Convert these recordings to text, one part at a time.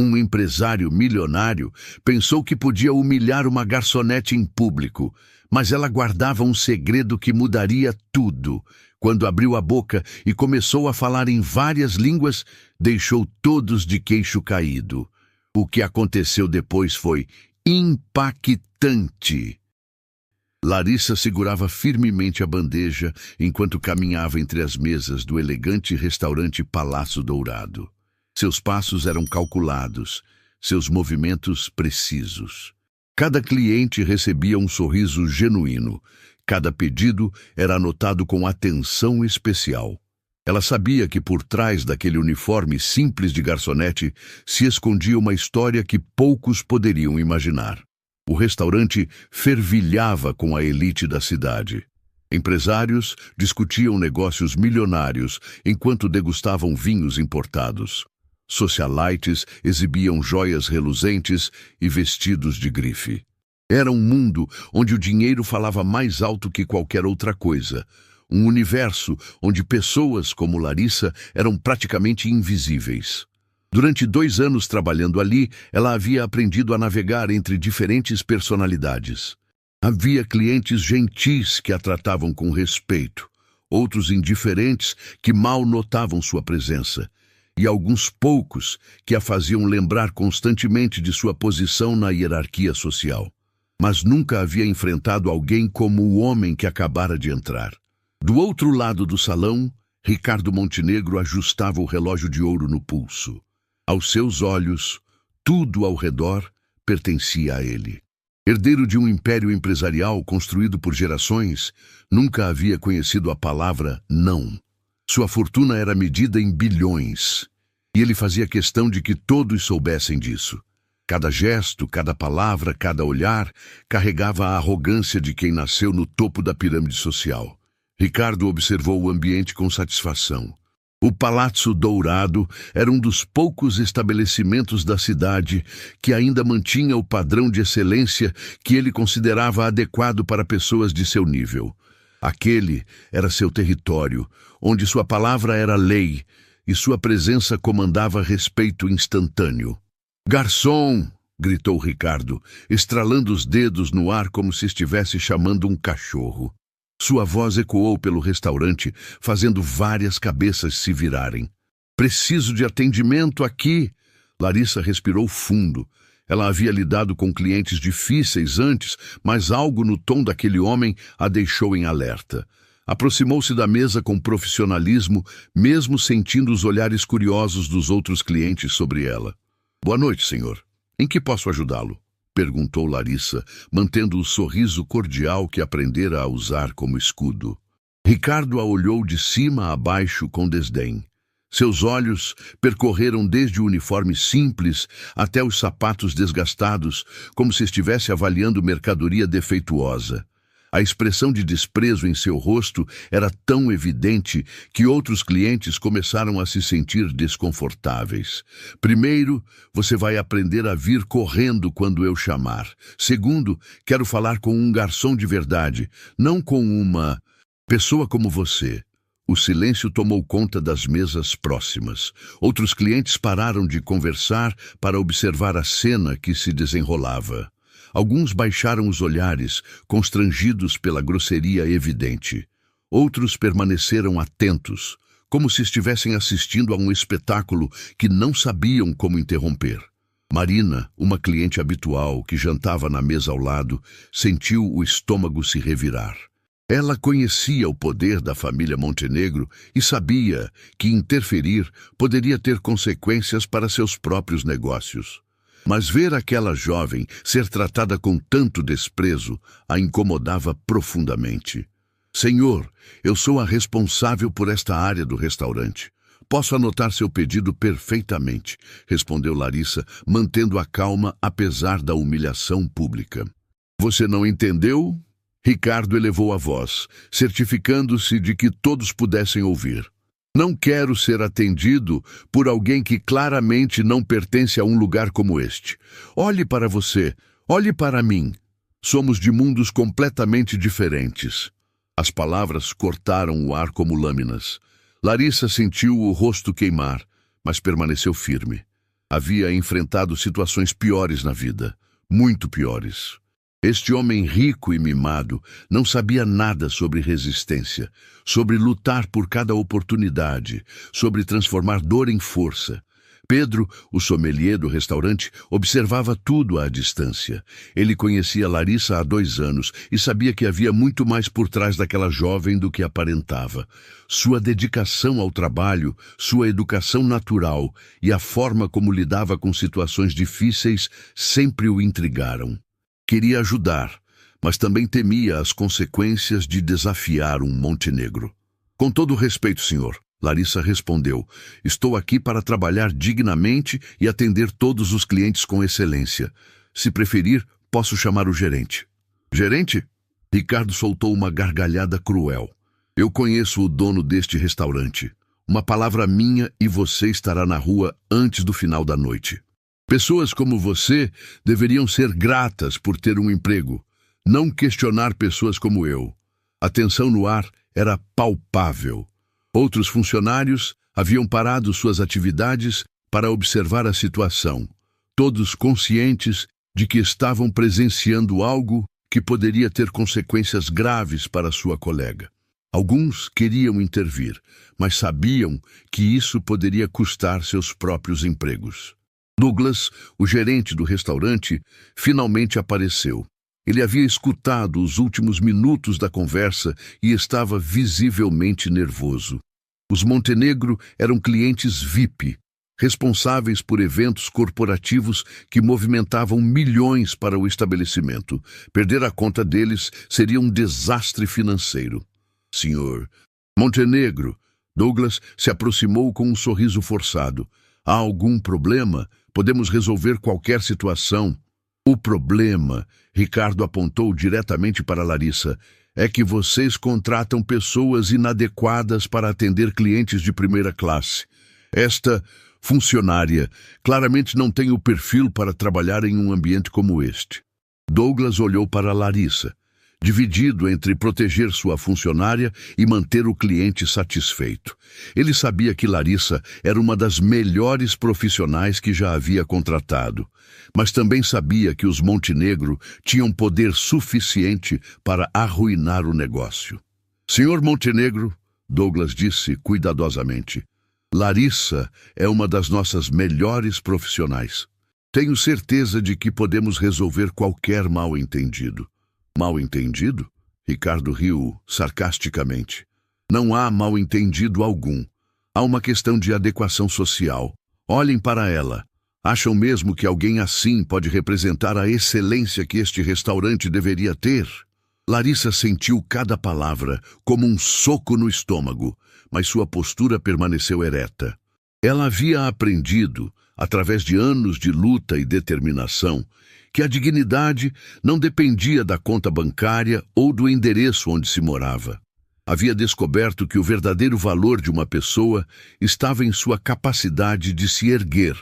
Um empresário milionário pensou que podia humilhar uma garçonete em público, mas ela guardava um segredo que mudaria tudo. Quando abriu a boca e começou a falar em várias línguas, deixou todos de queixo caído. O que aconteceu depois foi impactante. Larissa segurava firmemente a bandeja enquanto caminhava entre as mesas do elegante restaurante Palácio Dourado. Seus passos eram calculados, seus movimentos precisos. Cada cliente recebia um sorriso genuíno. Cada pedido era anotado com atenção especial. Ela sabia que por trás daquele uniforme simples de garçonete se escondia uma história que poucos poderiam imaginar. O restaurante fervilhava com a elite da cidade. Empresários discutiam negócios milionários enquanto degustavam vinhos importados. Socialites exibiam joias reluzentes e vestidos de grife. Era um mundo onde o dinheiro falava mais alto que qualquer outra coisa. Um universo onde pessoas como Larissa eram praticamente invisíveis. Durante 2 anos trabalhando ali, ela havia aprendido a navegar entre diferentes personalidades. Havia clientes gentis que a tratavam com respeito, outros indiferentes que mal notavam sua presença, e alguns poucos que a faziam lembrar constantemente de sua posição na hierarquia social. Mas nunca havia enfrentado alguém como o homem que acabara de entrar. Do outro lado do salão, Ricardo Montenegro ajustava o relógio de ouro no pulso. Aos seus olhos, tudo ao redor pertencia a ele. Herdeiro de um império empresarial construído por gerações, nunca havia conhecido a palavra não. Sua fortuna era medida em bilhões, e ele fazia questão de que todos soubessem disso. Cada gesto, cada palavra, cada olhar carregava a arrogância de quem nasceu no topo da pirâmide social. Ricardo observou o ambiente com satisfação. O Palácio Dourado era um dos poucos estabelecimentos da cidade que ainda mantinha o padrão de excelência que ele considerava adequado para pessoas de seu nível. Aquele era seu território, onde sua palavra era lei e sua presença comandava respeito instantâneo. «Garçom!» gritou Ricardo, estralando os dedos no ar como se estivesse chamando um cachorro. Sua voz ecoou pelo restaurante, fazendo várias cabeças se virarem. «Preciso de atendimento aqui!» Larissa respirou fundo. Ela havia lidado com clientes difíceis antes, mas algo no tom daquele homem a deixou em alerta. Aproximou-se da mesa com profissionalismo, mesmo sentindo os olhares curiosos dos outros clientes sobre ela. «Boa noite, senhor. Em que posso ajudá-lo?» perguntou Larissa, mantendo o sorriso cordial que aprendera a usar como escudo. Ricardo a olhou de cima a baixo com desdém. Seus olhos percorreram desde o uniforme simples até os sapatos desgastados, como se estivesse avaliando mercadoria defeituosa. A expressão de desprezo em seu rosto era tão evidente que outros clientes começaram a se sentir desconfortáveis. Primeiro, você vai aprender a vir correndo quando eu chamar. Segundo, quero falar com um garçom de verdade, não com uma pessoa como você. O silêncio tomou conta das mesas próximas. Outros clientes pararam de conversar para observar a cena que se desenrolava. Alguns baixaram os olhares, constrangidos pela grosseria evidente. Outros permaneceram atentos, como se estivessem assistindo a um espetáculo que não sabiam como interromper. Marina, uma cliente habitual que jantava na mesa ao lado, sentiu o estômago se revirar. Ela conhecia o poder da família Montenegro e sabia que interferir poderia ter consequências para seus próprios negócios. Mas ver aquela jovem ser tratada com tanto desprezo a incomodava profundamente. «Senhor, eu sou a responsável por esta área do restaurante. Posso anotar seu pedido perfeitamente», respondeu Larissa, mantendo a calma apesar da humilhação pública. «Você não entendeu?» Ricardo elevou a voz, certificando-se de que todos pudessem ouvir. «Não quero ser atendido por alguém que claramente não pertence a um lugar como este. Olhe para você, olhe para mim. Somos de mundos completamente diferentes». As palavras cortaram o ar como lâminas. Larissa sentiu o rosto queimar, mas permaneceu firme. Havia enfrentado situações piores na vida, muito piores. Este homem rico e mimado não sabia nada sobre resistência, sobre lutar por cada oportunidade, sobre transformar dor em força. Pedro, o sommelier do restaurante, observava tudo à distância. Ele conhecia Larissa há 2 anos e sabia que havia muito mais por trás daquela jovem do que aparentava. Sua dedicação ao trabalho, sua educação natural e a forma como lidava com situações difíceis sempre o intrigaram. Queria ajudar, mas também temia as consequências de desafiar um Montenegro. Com todo o respeito, senhor, Larissa respondeu, estou aqui para trabalhar dignamente e atender todos os clientes com excelência. Se preferir, posso chamar o gerente. Gerente? Ricardo soltou uma gargalhada cruel. Eu conheço o dono deste restaurante. Uma palavra minha e você estará na rua antes do final da noite. Pessoas como você deveriam ser gratas por ter um emprego, não questionar pessoas como eu. A tensão no ar era palpável. Outros funcionários haviam parado suas atividades para observar a situação, todos conscientes de que estavam presenciando algo que poderia ter consequências graves para sua colega. Alguns queriam intervir, mas sabiam que isso poderia custar seus próprios empregos. Douglas, o gerente do restaurante, finalmente apareceu. Ele havia escutado os últimos minutos da conversa e estava visivelmente nervoso. Os Montenegro eram clientes VIP, responsáveis por eventos corporativos que movimentavam milhões para o estabelecimento. Perder a conta deles seria um desastre financeiro. Senhor Montenegro, Douglas se aproximou com um sorriso forçado. Há algum problema? Podemos resolver qualquer situação. O problema, Ricardo apontou diretamente para Larissa, é que vocês contratam pessoas inadequadas para atender clientes de primeira classe. Esta funcionária claramente não tem o perfil para trabalhar em um ambiente como este. Douglas olhou para Larissa, dividido entre proteger sua funcionária e manter o cliente satisfeito. Ele sabia que Larissa era uma das melhores profissionais que já havia contratado, mas também sabia que os Montenegro tinham poder suficiente para arruinar o negócio. Senhor Montenegro, Douglas disse cuidadosamente, Larissa é uma das nossas melhores profissionais. Tenho certeza de que podemos resolver qualquer mal-entendido. Mal-entendido? Ricardo riu sarcasticamente. Não há mal-entendido algum. Há uma questão de adequação social. Olhem para ela. Acham mesmo que alguém assim pode representar a excelência que este restaurante deveria ter? Larissa sentiu cada palavra como um soco no estômago, mas sua postura permaneceu ereta. Ela havia aprendido, através de anos de luta e determinação, que a dignidade não dependia da conta bancária ou do endereço onde se morava. Havia descoberto que o verdadeiro valor de uma pessoa estava em sua capacidade de se erguer,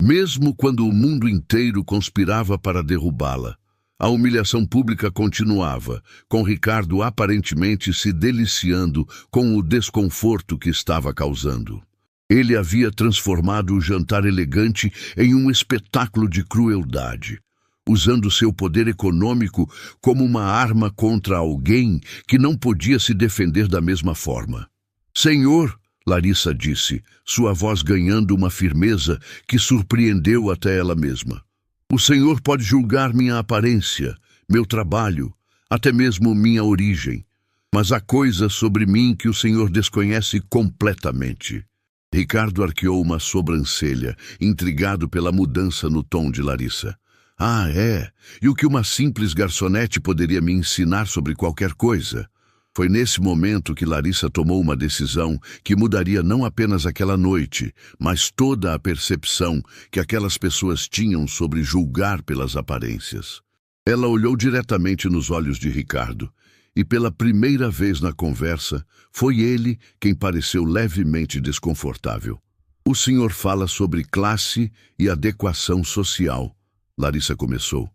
mesmo quando o mundo inteiro conspirava para derrubá-la. A humilhação pública continuava, com Ricardo aparentemente se deliciando com o desconforto que estava causando. Ele havia transformado o jantar elegante em um espetáculo de crueldade, usando seu poder econômico como uma arma contra alguém que não podia se defender da mesma forma. Senhor, Larissa disse, sua voz ganhando uma firmeza que surpreendeu até ela mesma. O senhor pode julgar minha aparência, meu trabalho, até mesmo minha origem, mas há coisas sobre mim que o senhor desconhece completamente. Ricardo arqueou uma sobrancelha, intrigado pela mudança no tom de Larissa. Ah, é? E o que uma simples garçonete poderia me ensinar sobre qualquer coisa? Foi nesse momento que Larissa tomou uma decisão que mudaria não apenas aquela noite, mas toda a percepção que aquelas pessoas tinham sobre julgar pelas aparências. Ela olhou diretamente nos olhos de Ricardo, e pela primeira vez na conversa, foi ele quem pareceu levemente desconfortável. O senhor fala sobre classe e adequação social, Larissa começou,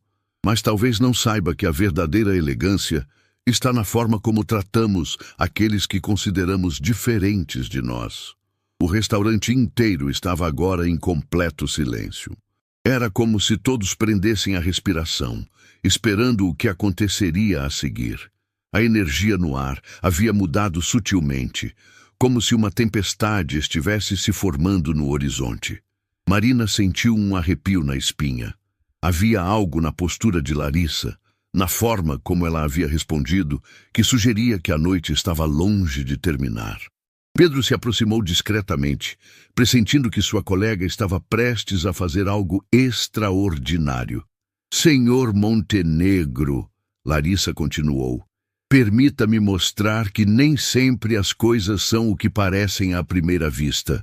mas talvez não saiba que a verdadeira elegância está na forma como tratamos aqueles que consideramos diferentes de nós. O restaurante inteiro estava agora em completo silêncio. Era como se todos prendessem a respiração, esperando o que aconteceria a seguir. A energia no ar havia mudado sutilmente, como se uma tempestade estivesse se formando no horizonte. Marina sentiu um arrepio na espinha. Havia algo na postura de Larissa, na forma como ela havia respondido, que sugeria que a noite estava longe de terminar. Pedro se aproximou discretamente, pressentindo que sua colega estava prestes a fazer algo extraordinário. Senhor Montenegro, Larissa continuou, permita-me mostrar que nem sempre as coisas são o que parecem à primeira vista.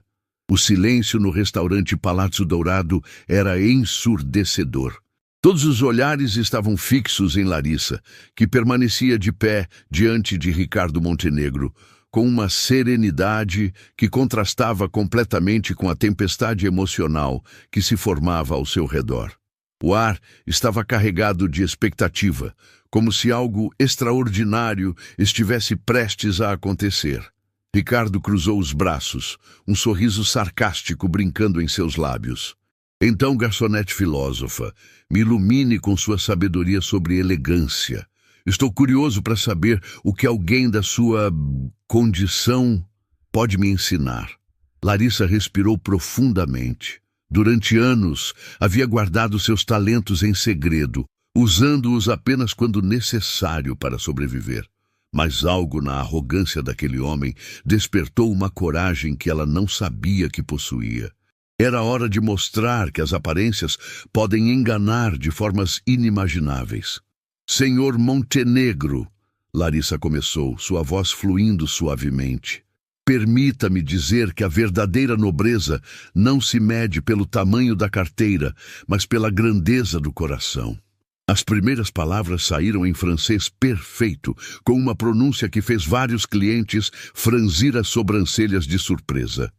O silêncio no restaurante Palácio Dourado era ensurdecedor. Todos os olhares estavam fixos em Larissa, que permanecia de pé diante de Ricardo Montenegro, com uma serenidade que contrastava completamente com a tempestade emocional que se formava ao seu redor. O ar estava carregado de expectativa, como se algo extraordinário estivesse prestes a acontecer. Ricardo cruzou os braços, um sorriso sarcástico brincando em seus lábios. Então, garçonete filósofa, me ilumine com sua sabedoria sobre elegância. Estou curioso para saber o que alguém da sua condição pode me ensinar. Larissa respirou profundamente. Durante anos, havia guardado seus talentos em segredo, usando-os apenas quando necessário para sobreviver. Mas algo na arrogância daquele homem despertou uma coragem que ela não sabia que possuía. Era hora de mostrar que as aparências podem enganar de formas inimagináveis. Senhor Montenegro, Larissa começou, sua voz fluindo suavemente. Permita-me dizer que a verdadeira nobreza não se mede pelo tamanho da carteira, mas pela grandeza do coração. As primeiras palavras saíram em francês perfeito, com uma pronúncia que fez vários clientes franzir as sobrancelhas de surpresa.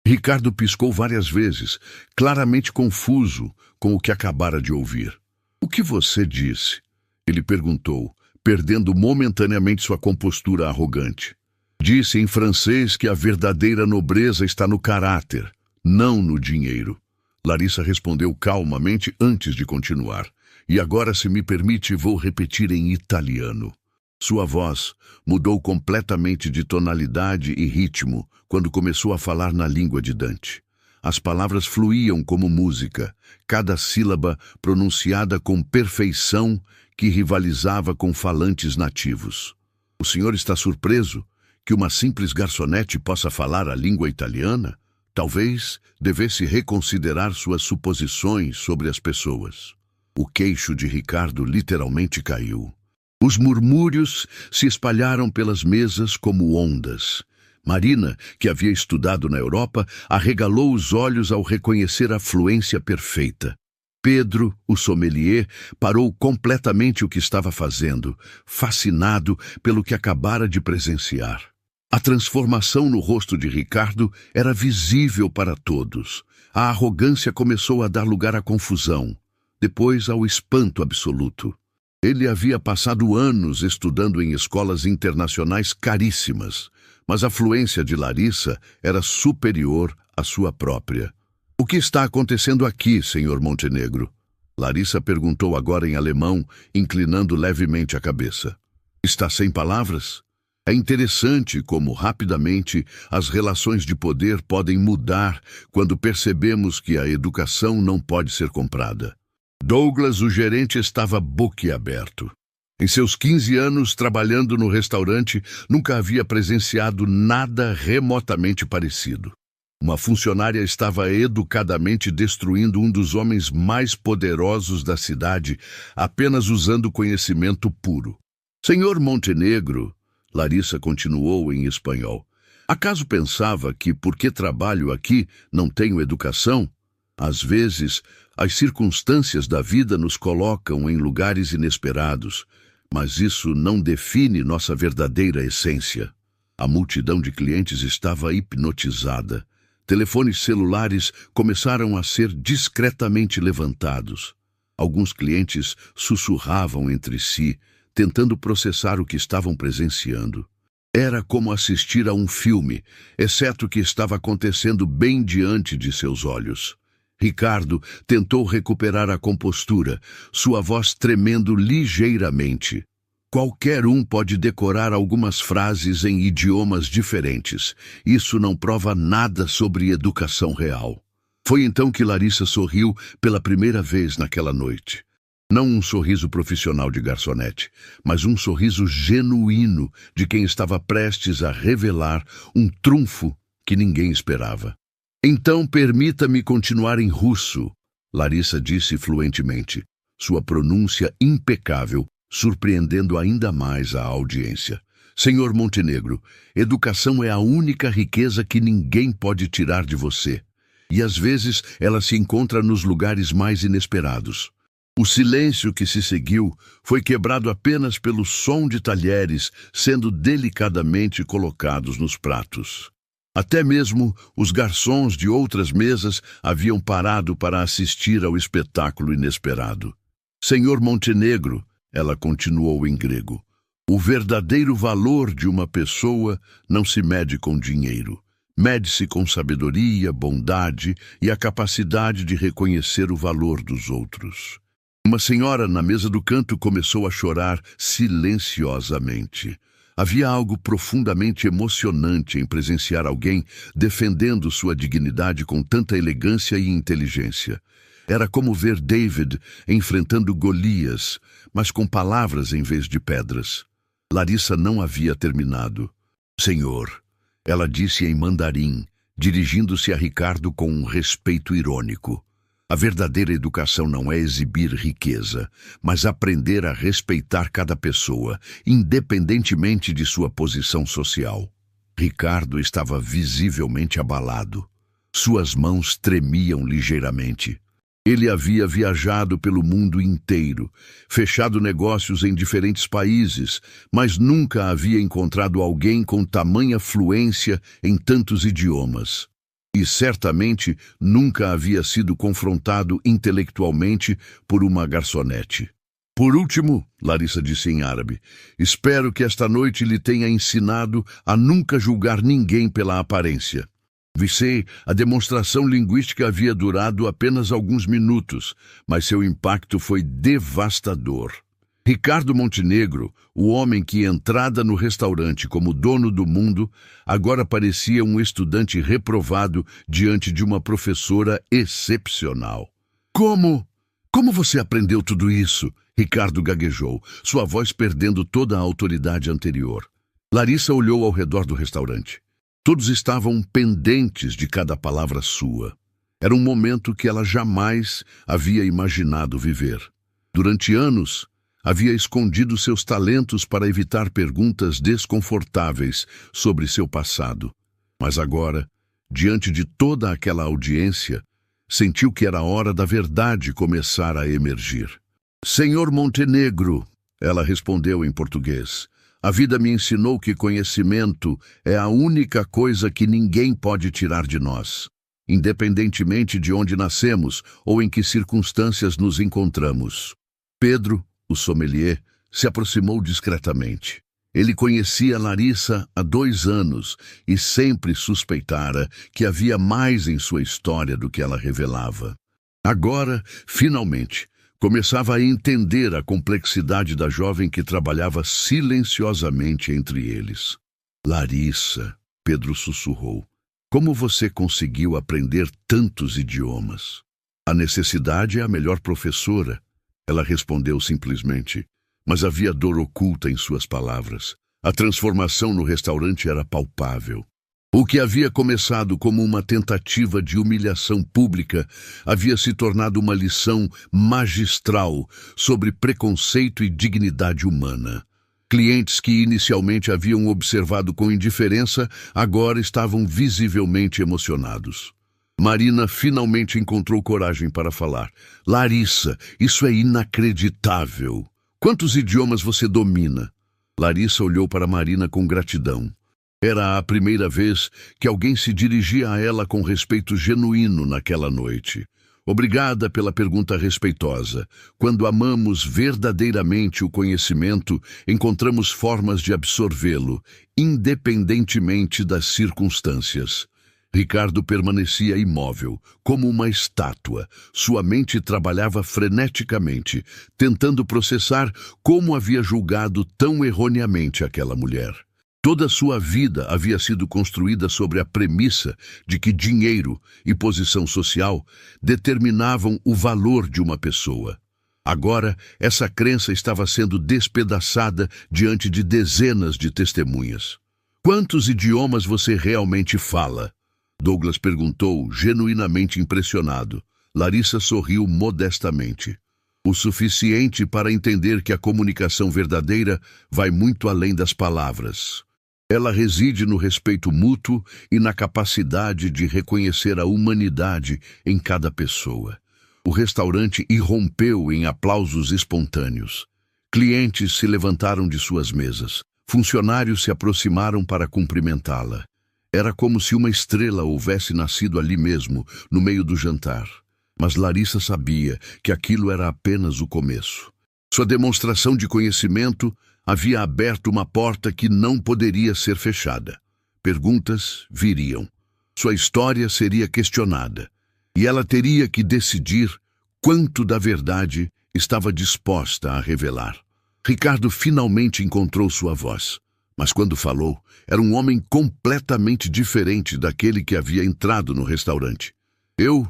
Ricardo piscou várias vezes, claramente confuso com o que acabara de ouvir. O que você disse? Ele perguntou, perdendo momentaneamente sua compostura arrogante. Disse em francês que a verdadeira nobreza está no caráter, não no dinheiro. Larissa respondeu calmamente antes de continuar. E agora, se me permite, vou repetir em italiano. Sua voz mudou completamente de tonalidade e ritmo quando começou a falar na língua de Dante. As palavras fluíam como música, cada sílaba pronunciada com perfeição que rivalizava com falantes nativos. O senhor está surpreso que uma simples garçonete possa falar a língua italiana? Talvez devesse reconsiderar suas suposições sobre as pessoas. O queixo de Ricardo literalmente caiu. Os murmúrios se espalharam pelas mesas como ondas. Marina, que havia estudado na Europa, arregalou os olhos ao reconhecer a fluência perfeita. Pedro, o sommelier, parou completamente o que estava fazendo, fascinado pelo que acabara de presenciar. A transformação no rosto de Ricardo era visível para todos. A arrogância começou a dar lugar à confusão, depois ao espanto absoluto. Ele havia passado anos estudando em escolas internacionais caríssimas, mas a fluência de Larissa era superior à sua própria. O que está acontecendo aqui, senhor Montenegro? Larissa perguntou agora em alemão, inclinando levemente a cabeça. Está sem palavras? É interessante como rapidamente as relações de poder podem mudar quando percebemos que a educação não pode ser comprada. Douglas, o gerente, estava boquiaberto. Em seus 15 anos trabalhando no restaurante, nunca havia presenciado nada remotamente parecido. Uma funcionária estava educadamente destruindo um dos homens mais poderosos da cidade, apenas usando conhecimento puro. Senhor Montenegro, Larissa continuou em espanhol, acaso pensava que, porque trabalho aqui, não tenho educação? Às vezes, as circunstâncias da vida nos colocam em lugares inesperados, mas isso não define nossa verdadeira essência. A multidão de clientes estava hipnotizada. Telefones celulares começaram a ser discretamente levantados. Alguns clientes sussurravam entre si, tentando processar o que estavam presenciando. Era como assistir a um filme, exceto que estava acontecendo bem diante de seus olhos. Ricardo tentou recuperar a compostura, sua voz tremendo ligeiramente. Qualquer um pode decorar algumas frases em idiomas diferentes. Isso não prova nada sobre educação real. Foi então que Larissa sorriu pela primeira vez naquela noite. Não um sorriso profissional de garçonete, mas um sorriso genuíno de quem estava prestes a revelar um trunfo que ninguém esperava. Então permita-me continuar em russo, Larissa disse fluentemente, sua pronúncia impecável, surpreendendo ainda mais a audiência. Senhor Montenegro, educação é a única riqueza que ninguém pode tirar de você. E às vezes ela se encontra nos lugares mais inesperados. O silêncio que se seguiu foi quebrado apenas pelo som de talheres sendo delicadamente colocados nos pratos. Até mesmo os garçons de outras mesas haviam parado para assistir ao espetáculo inesperado. Senhor Montenegro, ela continuou em grego, o verdadeiro valor de uma pessoa não se mede com dinheiro. Mede-se com sabedoria, bondade e a capacidade de reconhecer o valor dos outros. Uma senhora na mesa do canto começou a chorar silenciosamente. Havia algo profundamente emocionante em presenciar alguém defendendo sua dignidade com tanta elegância e inteligência. Era como ver David enfrentando Golias, mas com palavras em vez de pedras. Larissa não havia terminado. Senhor, ela disse em mandarim, dirigindo-se a Ricardo com um respeito irônico. A verdadeira educação não é exibir riqueza, mas aprender a respeitar cada pessoa, independentemente de sua posição social. Ricardo estava visivelmente abalado. Suas mãos tremiam ligeiramente. Ele havia viajado pelo mundo inteiro, fechado negócios em diferentes países, mas nunca havia encontrado alguém com tamanha fluência em tantos idiomas. E certamente nunca havia sido confrontado intelectualmente por uma garçonete. Por último, Larissa disse em árabe, espero que esta noite lhe tenha ensinado a nunca julgar ninguém pela aparência. A demonstração linguística havia durado apenas alguns minutos, mas seu impacto foi devastador. Ricardo Montenegro, o homem que entrara no restaurante como dono do mundo, agora parecia um estudante reprovado diante de uma professora excepcional. Como você aprendeu tudo isso? Ricardo gaguejou, sua voz perdendo toda a autoridade anterior. Larissa olhou ao redor do restaurante. Todos estavam pendentes de cada palavra sua. Era um momento que ela jamais havia imaginado viver. Durante anos, havia escondido seus talentos para evitar perguntas desconfortáveis sobre seu passado. Mas agora, diante de toda aquela audiência, sentiu que era hora da verdade começar a emergir. Senhor Montenegro, ela respondeu em português, a vida me ensinou que conhecimento é a única coisa que ninguém pode tirar de nós, independentemente de onde nascemos ou em que circunstâncias nos encontramos. Pedro, o sommelier, se aproximou discretamente. Ele conhecia Larissa há 2 anos e sempre suspeitara que havia mais em sua história do que ela revelava. Agora, finalmente, começava a entender a complexidade da jovem que trabalhava silenciosamente entre eles. Larissa, Pedro sussurrou, como você conseguiu aprender tantos idiomas? A necessidade é a melhor professora, ela respondeu simplesmente, mas havia dor oculta em suas palavras. A transformação no restaurante era palpável. O que havia começado como uma tentativa de humilhação pública havia se tornado uma lição magistral sobre preconceito e dignidade humana. Clientes que inicialmente haviam observado com indiferença, agora estavam visivelmente emocionados. Marina finalmente encontrou coragem para falar. Larissa, isso é inacreditável. Quantos idiomas você domina? Larissa olhou para Marina com gratidão. Era a primeira vez que alguém se dirigia a ela com respeito genuíno naquela noite. Obrigada pela pergunta respeitosa. Quando amamos verdadeiramente o conhecimento, encontramos formas de absorvê-lo, independentemente das circunstâncias. Ricardo permanecia imóvel, como uma estátua. Sua mente trabalhava freneticamente, tentando processar como havia julgado tão erroneamente aquela mulher. Toda sua vida havia sido construída sobre a premissa de que dinheiro e posição social determinavam o valor de uma pessoa. Agora, essa crença estava sendo despedaçada diante de dezenas de testemunhas. Quantos idiomas você realmente fala? Douglas perguntou, genuinamente impressionado. Larissa sorriu modestamente. O suficiente para entender que a comunicação verdadeira vai muito além das palavras. Ela reside no respeito mútuo e na capacidade de reconhecer a humanidade em cada pessoa. O restaurante irrompeu em aplausos espontâneos. Clientes se levantaram de suas mesas. Funcionários se aproximaram para cumprimentá-la. Era como se uma estrela houvesse nascido ali mesmo, no meio do jantar. Mas Larissa sabia que aquilo era apenas o começo. Sua demonstração de conhecimento havia aberto uma porta que não poderia ser fechada. Perguntas viriam. Sua história seria questionada. E ela teria que decidir quanto da verdade estava disposta a revelar. Ricardo finalmente encontrou sua voz. Mas quando falou, era um homem completamente diferente daquele que havia entrado no restaurante. Eu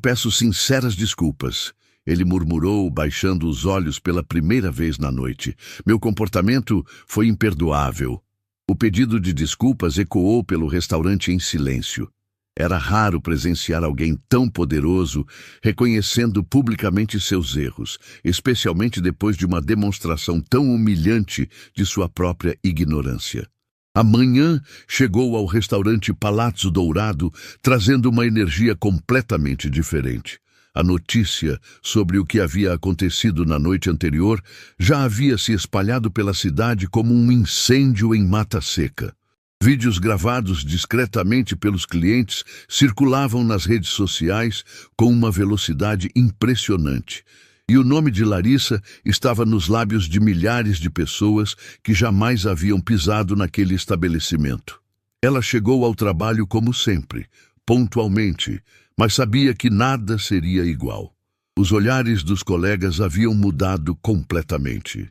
peço sinceras desculpas. Ele murmurou, baixando os olhos pela primeira vez na noite. Meu comportamento foi imperdoável. O pedido de desculpas ecoou pelo restaurante em silêncio. Era raro presenciar alguém tão poderoso reconhecendo publicamente seus erros, especialmente depois de uma demonstração tão humilhante de sua própria ignorância. Amanhã chegou ao restaurante Palazzo Dourado, trazendo uma energia completamente diferente. A notícia sobre o que havia acontecido na noite anterior já havia se espalhado pela cidade como um incêndio em mata seca. Vídeos gravados discretamente pelos clientes circulavam nas redes sociais com uma velocidade impressionante. E o nome de Larissa estava nos lábios de milhares de pessoas que jamais haviam pisado naquele estabelecimento. Ela chegou ao trabalho como sempre, pontualmente, mas sabia que nada seria igual. Os olhares dos colegas haviam mudado completamente.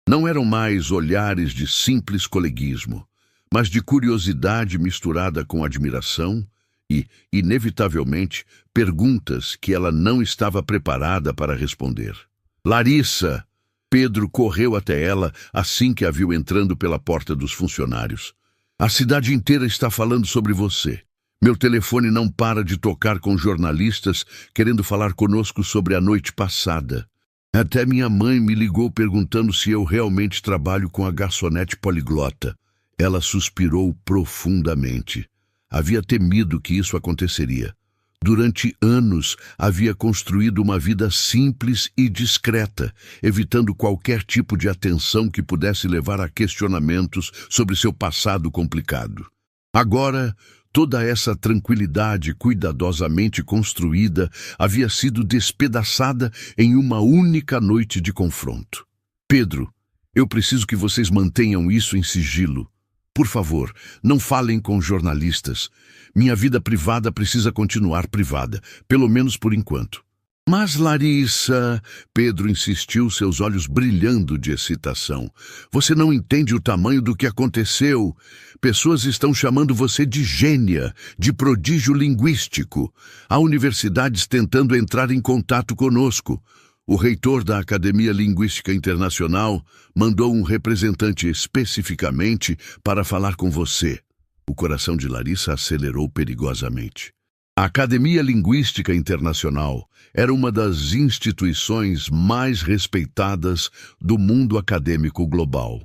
Não eram mais olhares de simples coleguismo, mas de curiosidade misturada com admiração e, inevitavelmente, perguntas que ela não estava preparada para responder. Larissa! Pedro correu até ela assim que a viu entrando pela porta dos funcionários. A cidade inteira está falando sobre você. Meu telefone não para de tocar com jornalistas querendo falar conosco sobre a noite passada. Até minha mãe me ligou perguntando se eu realmente trabalho com a garçonete poliglota. Ela suspirou profundamente. Havia temido que isso aconteceria. Durante anos, havia construído uma vida simples e discreta, evitando qualquer tipo de atenção que pudesse levar a questionamentos sobre seu passado complicado. Agora, toda essa tranquilidade cuidadosamente construída havia sido despedaçada em uma única noite de confronto. Pedro, eu preciso que vocês mantenham isso em sigilo. Por favor, não falem com jornalistas. Minha vida privada precisa continuar privada, pelo menos por enquanto. Mas, Larissa, Pedro insistiu, seus olhos brilhando de excitação. Você não entende o tamanho do que aconteceu. Pessoas estão chamando você de gênia, de prodígio linguístico. Há universidades tentando entrar em contato conosco. O reitor da Academia Linguística Internacional mandou um representante especificamente para falar com você. O coração de Larissa acelerou perigosamente. A Academia Linguística Internacional era uma das instituições mais respeitadas do mundo acadêmico global.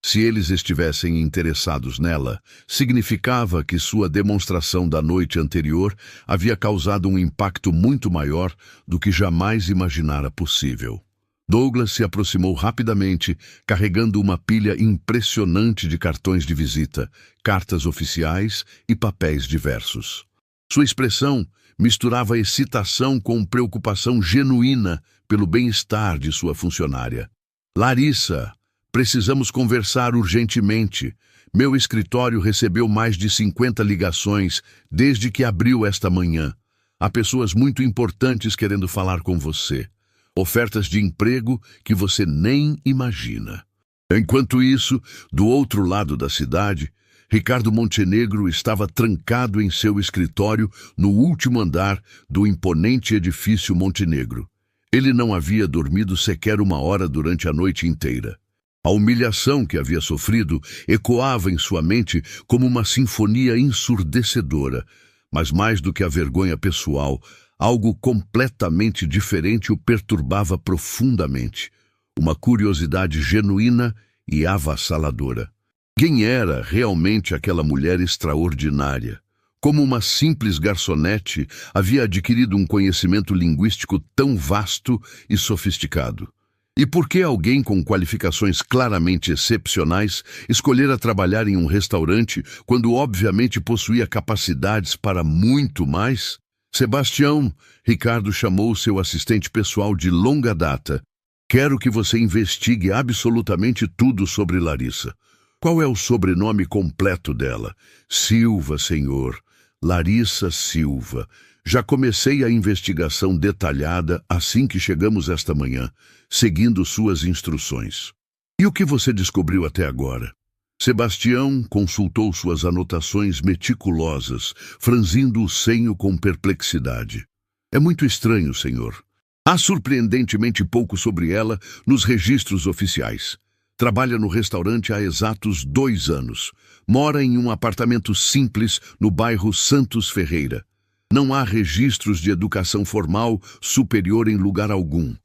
Se eles estivessem interessados nela, significava que sua demonstração da noite anterior havia causado um impacto muito maior do que jamais imaginara possível. Douglas se aproximou rapidamente, carregando uma pilha impressionante de cartões de visita, cartas oficiais e papéis diversos. Sua expressão, misturava excitação com preocupação genuína pelo bem-estar de sua funcionária. Larissa, precisamos conversar urgentemente. Meu escritório recebeu mais de 50 ligações desde que abriu esta manhã. Há pessoas muito importantes querendo falar com você. Ofertas de emprego que você nem imagina. Enquanto isso, do outro lado da cidade, Ricardo Montenegro estava trancado em seu escritório no último andar do imponente edifício Montenegro. Ele não havia dormido sequer uma hora durante a noite inteira. A humilhação que havia sofrido ecoava em sua mente como uma sinfonia ensurdecedora, mas mais do que a vergonha pessoal, algo completamente diferente o perturbava profundamente. Uma curiosidade genuína e avassaladora. Quem era realmente aquela mulher extraordinária? Como uma simples garçonete, havia adquirido um conhecimento linguístico tão vasto e sofisticado. E por que alguém com qualificações claramente excepcionais escolhera trabalhar em um restaurante quando obviamente possuía capacidades para muito mais? Sebastião, Ricardo chamou seu assistente pessoal de longa data. Quero que você investigue absolutamente tudo sobre Larissa. Qual é o sobrenome completo dela? Silva, senhor. Larissa Silva. Já comecei a investigação detalhada assim que chegamos esta manhã, seguindo suas instruções. E o que você descobriu até agora? Sebastião consultou suas anotações meticulosas, franzindo o senho com perplexidade. É muito estranho, senhor. Há surpreendentemente pouco sobre ela nos registros oficiais. Trabalha no restaurante há exatos 2 anos. Mora em um apartamento simples no bairro Santos Ferreira. Não há registros de educação formal superior em lugar algum.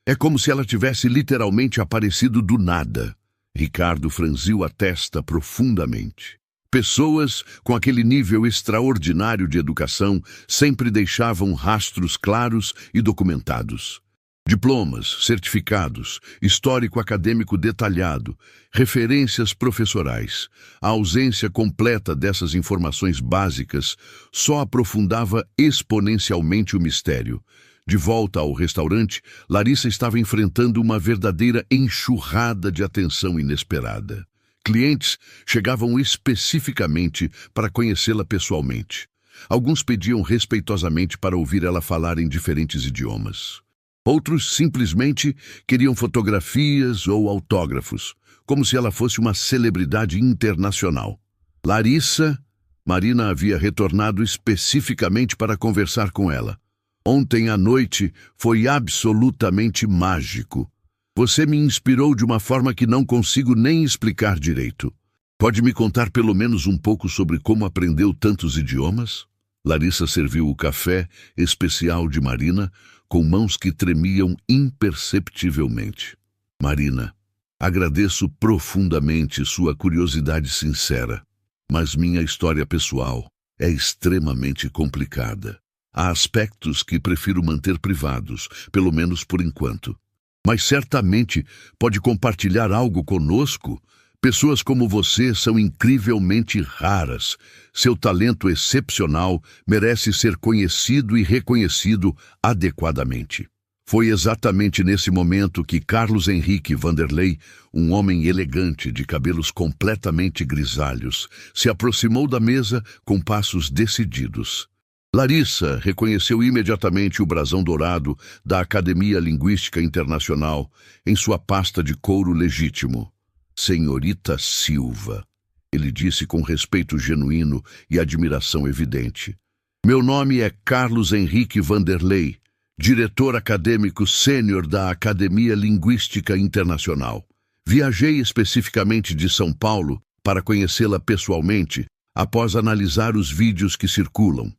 É como se ela tivesse literalmente aparecido do nada. Ricardo franziu a testa profundamente. Pessoas com aquele nível extraordinário de educação sempre deixavam rastros claros e documentados. Diplomas, certificados, histórico acadêmico detalhado, referências professorais. A ausência completa dessas informações básicas só aprofundava exponencialmente o mistério. De volta ao restaurante, Larissa estava enfrentando uma verdadeira enxurrada de atenção inesperada. Clientes chegavam especificamente para conhecê-la pessoalmente. Alguns pediam respeitosamente para ouvir ela falar em diferentes idiomas. Outros simplesmente queriam fotografias ou autógrafos, como se ela fosse uma celebridade internacional. Larissa, Marina havia retornado especificamente para conversar com ela. Ontem à noite foi absolutamente mágico. Você me inspirou de uma forma que não consigo nem explicar direito. Pode me contar pelo menos um pouco sobre como aprendeu tantos idiomas? Larissa serviu o café especial de Marina com mãos que tremiam imperceptivelmente. Marina, agradeço profundamente sua curiosidade sincera, mas minha história pessoal é extremamente complicada. Há aspectos que prefiro manter privados, pelo menos por enquanto. Mas certamente pode compartilhar algo conosco. Pessoas como você são incrivelmente raras. Seu talento excepcional merece ser conhecido e reconhecido adequadamente. Foi exatamente nesse momento que Carlos Henrique Vanderlei, um homem elegante de cabelos completamente grisalhos, se aproximou da mesa com passos decididos. Larissa reconheceu imediatamente o brasão dourado da Academia Linguística Internacional em sua pasta de couro legítimo. Senhorita Silva, ele disse com respeito genuíno e admiração evidente. Meu nome é Carlos Henrique Vanderlei, diretor acadêmico sênior da Academia Linguística Internacional. Viajei especificamente de São Paulo para conhecê-la pessoalmente após analisar os vídeos que circulam.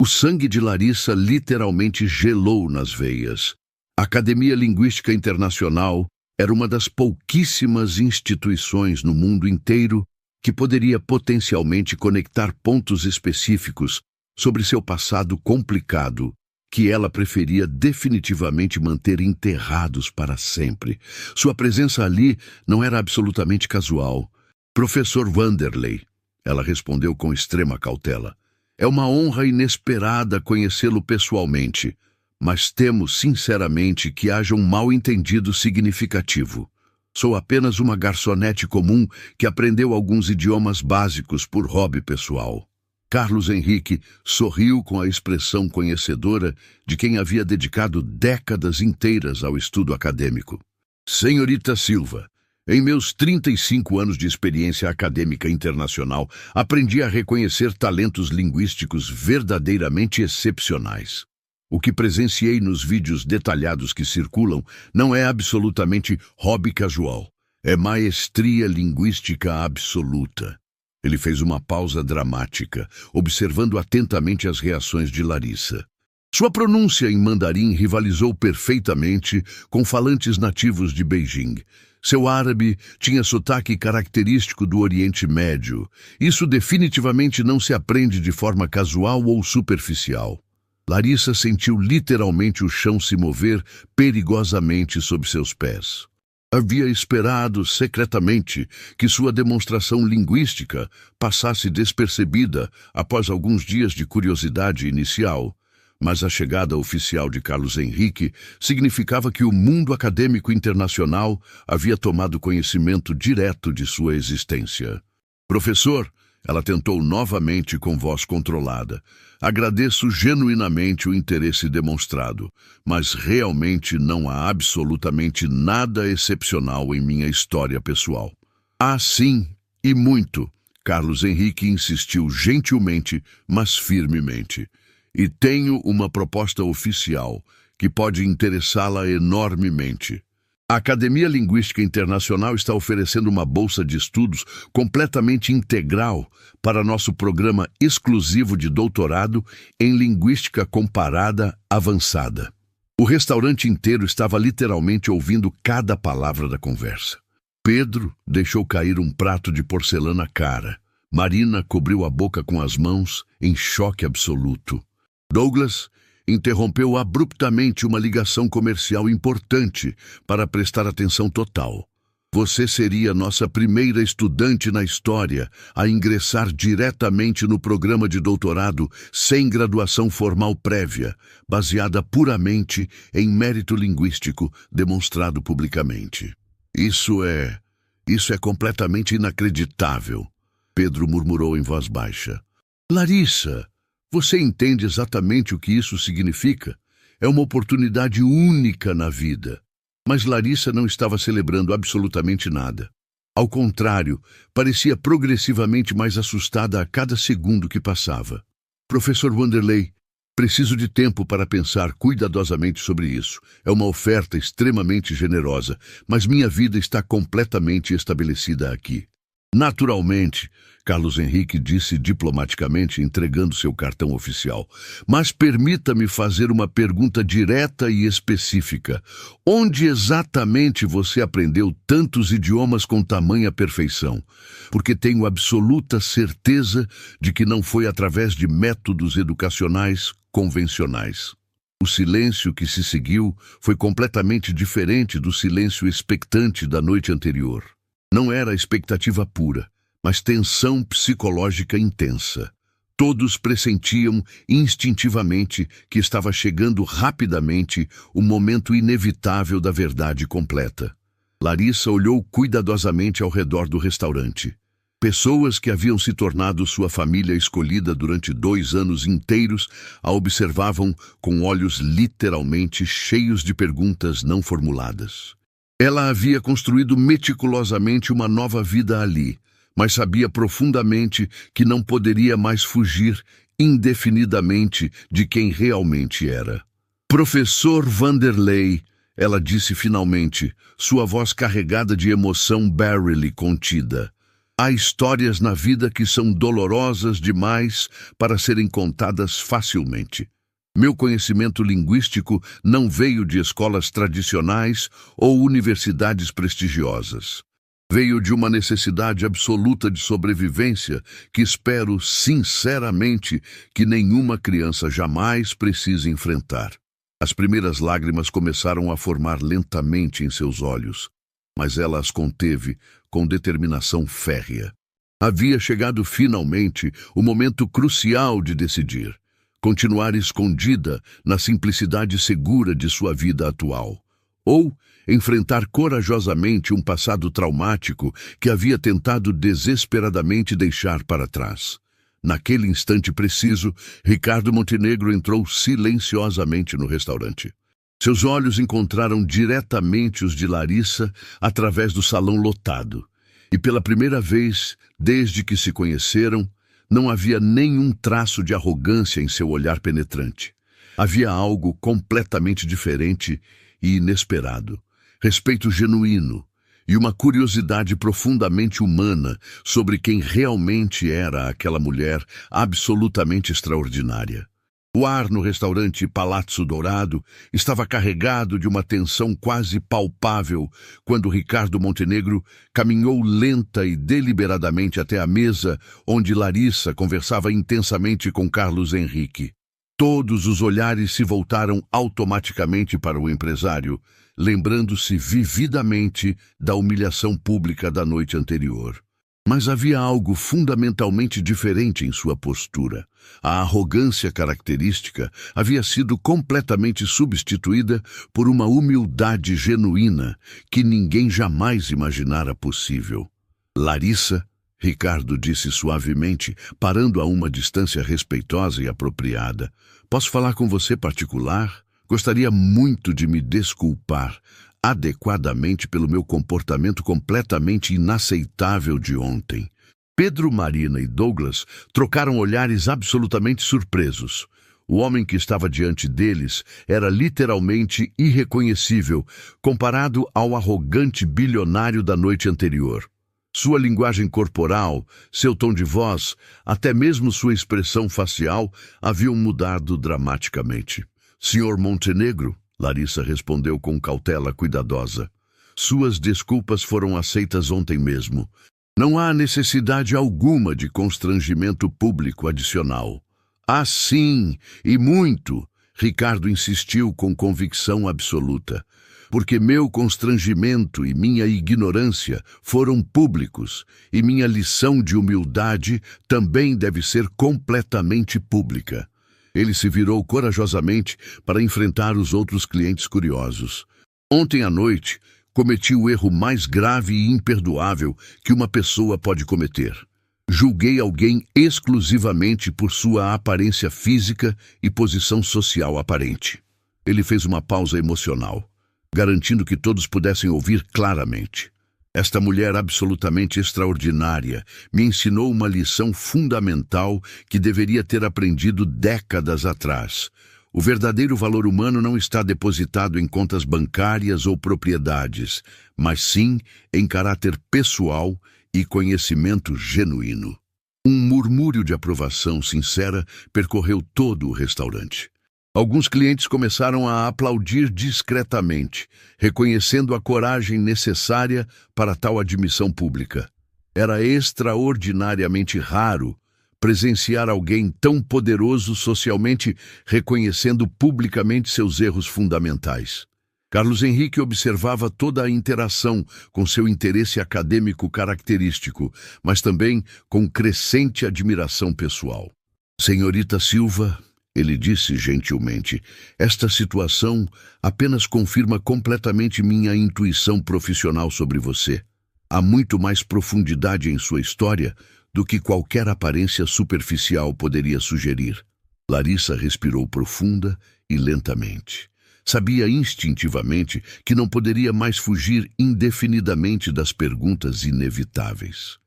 O sangue de Larissa literalmente gelou nas veias. A Academia Linguística Internacional era uma das pouquíssimas instituições no mundo inteiro que poderia potencialmente conectar pontos específicos sobre seu passado complicado, que ela preferia definitivamente manter enterrados para sempre. Sua presença ali não era absolutamente casual. Professor Vanderlei, ela respondeu com extrema cautela. É uma honra inesperada conhecê-lo pessoalmente, mas temo sinceramente que haja um mal-entendido significativo. Sou apenas uma garçonete comum que aprendeu alguns idiomas básicos por hobby pessoal. Carlos Henrique sorriu com a expressão conhecedora de quem havia dedicado décadas inteiras ao estudo acadêmico. Senhorita Silva, em meus 35 anos de experiência acadêmica internacional, aprendi a reconhecer talentos linguísticos verdadeiramente excepcionais. O que presenciei nos vídeos detalhados que circulam não é absolutamente hobby casual, é maestria linguística absoluta. Ele fez uma pausa dramática, observando atentamente as reações de Larissa. Sua pronúncia em mandarim rivalizou perfeitamente com falantes nativos de Beijing. Seu árabe tinha sotaque característico do Oriente Médio. Isso definitivamente não se aprende de forma casual ou superficial. Larissa sentiu literalmente o chão se mover perigosamente sob seus pés. Havia esperado secretamente que sua demonstração linguística passasse despercebida após alguns dias de curiosidade inicial, mas a chegada oficial de Carlos Henrique significava que o mundo acadêmico internacional havia tomado conhecimento direto de sua existência. Professor, ela tentou novamente com voz controlada. Agradeço genuinamente o interesse demonstrado, mas realmente não há absolutamente nada excepcional em minha história pessoal. Ah, sim, e muito, Carlos Henrique insistiu gentilmente, mas firmemente. E tenho uma proposta oficial que pode interessá-la enormemente. A Academia Linguística Internacional está oferecendo uma bolsa de estudos completamente integral para nosso programa exclusivo de doutorado em Linguística Comparada Avançada. O restaurante inteiro estava literalmente ouvindo cada palavra da conversa. Pedro deixou cair um prato de porcelana cara. Marina cobriu a boca com as mãos, em choque absoluto. Douglas interrompeu abruptamente uma ligação comercial importante para prestar atenção total. Você seria nossa primeira estudante na história a ingressar diretamente no programa de doutorado sem graduação formal prévia, baseada puramente em mérito linguístico demonstrado publicamente. Isso é completamente inacreditável, Pedro murmurou em voz baixa. Larissa, você entende exatamente o que isso significa? É uma oportunidade única na vida. Mas Larissa não estava celebrando absolutamente nada. Ao contrário, parecia progressivamente mais assustada a cada segundo que passava. Professor Wanderley, preciso de tempo para pensar cuidadosamente sobre isso. É uma oferta extremamente generosa, mas minha vida está completamente estabelecida aqui. Naturalmente, Carlos Henrique disse diplomaticamente, entregando seu cartão oficial. Mas permita-me fazer uma pergunta direta e específica. Onde exatamente você aprendeu tantos idiomas com tamanha perfeição? Porque tenho absoluta certeza de que não foi através de métodos educacionais convencionais. O silêncio que se seguiu foi completamente diferente do silêncio expectante da noite anterior. Não era expectativa pura, mas tensão psicológica intensa. Todos pressentiam instintivamente que estava chegando rapidamente o momento inevitável da verdade completa. Larissa olhou cuidadosamente ao redor do restaurante. Pessoas que haviam se tornado sua família escolhida durante 2 anos inteiros a observavam com olhos literalmente cheios de perguntas não formuladas. Ela havia construído meticulosamente uma nova vida ali, mas sabia profundamente que não poderia mais fugir indefinidamente de quem realmente era. Professor Wanderley, ela disse finalmente, sua voz carregada de emoção barely contida. Há histórias na vida que são dolorosas demais para serem contadas facilmente. Meu conhecimento linguístico não veio de escolas tradicionais ou universidades prestigiosas. Veio de uma necessidade absoluta de sobrevivência que espero sinceramente que nenhuma criança jamais precise enfrentar. As primeiras lágrimas começaram a formar lentamente em seus olhos, mas ela as conteve com determinação férrea. Havia chegado finalmente o momento crucial de decidir: continuar escondida na simplicidade segura de sua vida atual, ou enfrentar corajosamente um passado traumático que havia tentado desesperadamente deixar para trás. Naquele instante preciso, Ricardo Montenegro entrou silenciosamente no restaurante. Seus olhos encontraram diretamente os de Larissa através do salão lotado. E pela primeira vez, desde que se conheceram, não havia nenhum traço de arrogância em seu olhar penetrante. Havia algo completamente diferente e inesperado, respeito genuíno e uma curiosidade profundamente humana sobre quem realmente era aquela mulher absolutamente extraordinária. O ar no restaurante Palazzo Dourado estava carregado de uma tensão quase palpável quando Ricardo Montenegro caminhou lenta e deliberadamente até a mesa onde Larissa conversava intensamente com Carlos Henrique. Todos os olhares se voltaram automaticamente para o empresário, lembrando-se vividamente da humilhação pública da noite anterior. Mas havia algo fundamentalmente diferente em sua postura. A arrogância característica havia sido completamente substituída por uma humildade genuína que ninguém jamais imaginara possível. Larissa, Ricardo disse suavemente, parando a uma distância respeitosa e apropriada. Posso falar com você particular? Gostaria muito de me desculpar adequadamente pelo meu comportamento completamente inaceitável de ontem. Pedro, Marina e Douglas trocaram olhares absolutamente surpresos. O homem que estava diante deles era literalmente irreconhecível comparado ao arrogante bilionário da noite anterior. Sua linguagem corporal, seu tom de voz, até mesmo sua expressão facial haviam mudado dramaticamente. Senhor Montenegro, Larissa respondeu com cautela cuidadosa. Suas desculpas foram aceitas ontem mesmo. Não há necessidade alguma de constrangimento público adicional. Ah, sim, e muito, Ricardo insistiu com convicção absoluta. Porque meu constrangimento e minha ignorância foram públicos, e minha lição de humildade também deve ser completamente pública. Ele se virou corajosamente para enfrentar os outros clientes curiosos. Ontem à noite, cometi o erro mais grave e imperdoável que uma pessoa pode cometer. Julguei alguém exclusivamente por sua aparência física e posição social aparente. Ele fez uma pausa emocional, garantindo que todos pudessem ouvir claramente. Esta mulher absolutamente extraordinária me ensinou uma lição fundamental que deveria ter aprendido décadas atrás. O verdadeiro valor humano não está depositado em contas bancárias ou propriedades, mas sim em caráter pessoal e conhecimento genuíno. Um murmúrio de aprovação sincera percorreu todo o restaurante. Alguns clientes começaram a aplaudir discretamente, reconhecendo a coragem necessária para tal admissão pública. Era extraordinariamente raro presenciar alguém tão poderoso socialmente reconhecendo publicamente seus erros fundamentais. Carlos Henrique observava toda a interação com seu interesse acadêmico característico, mas também com crescente admiração pessoal. Senhorita Silva, ele disse gentilmente, esta situação apenas confirma completamente minha intuição profissional sobre você. Há muito mais profundidade em sua história do que qualquer aparência superficial poderia sugerir. Larissa respirou profunda e lentamente. Sabia instintivamente que não poderia mais fugir indefinidamente das perguntas inevitáveis.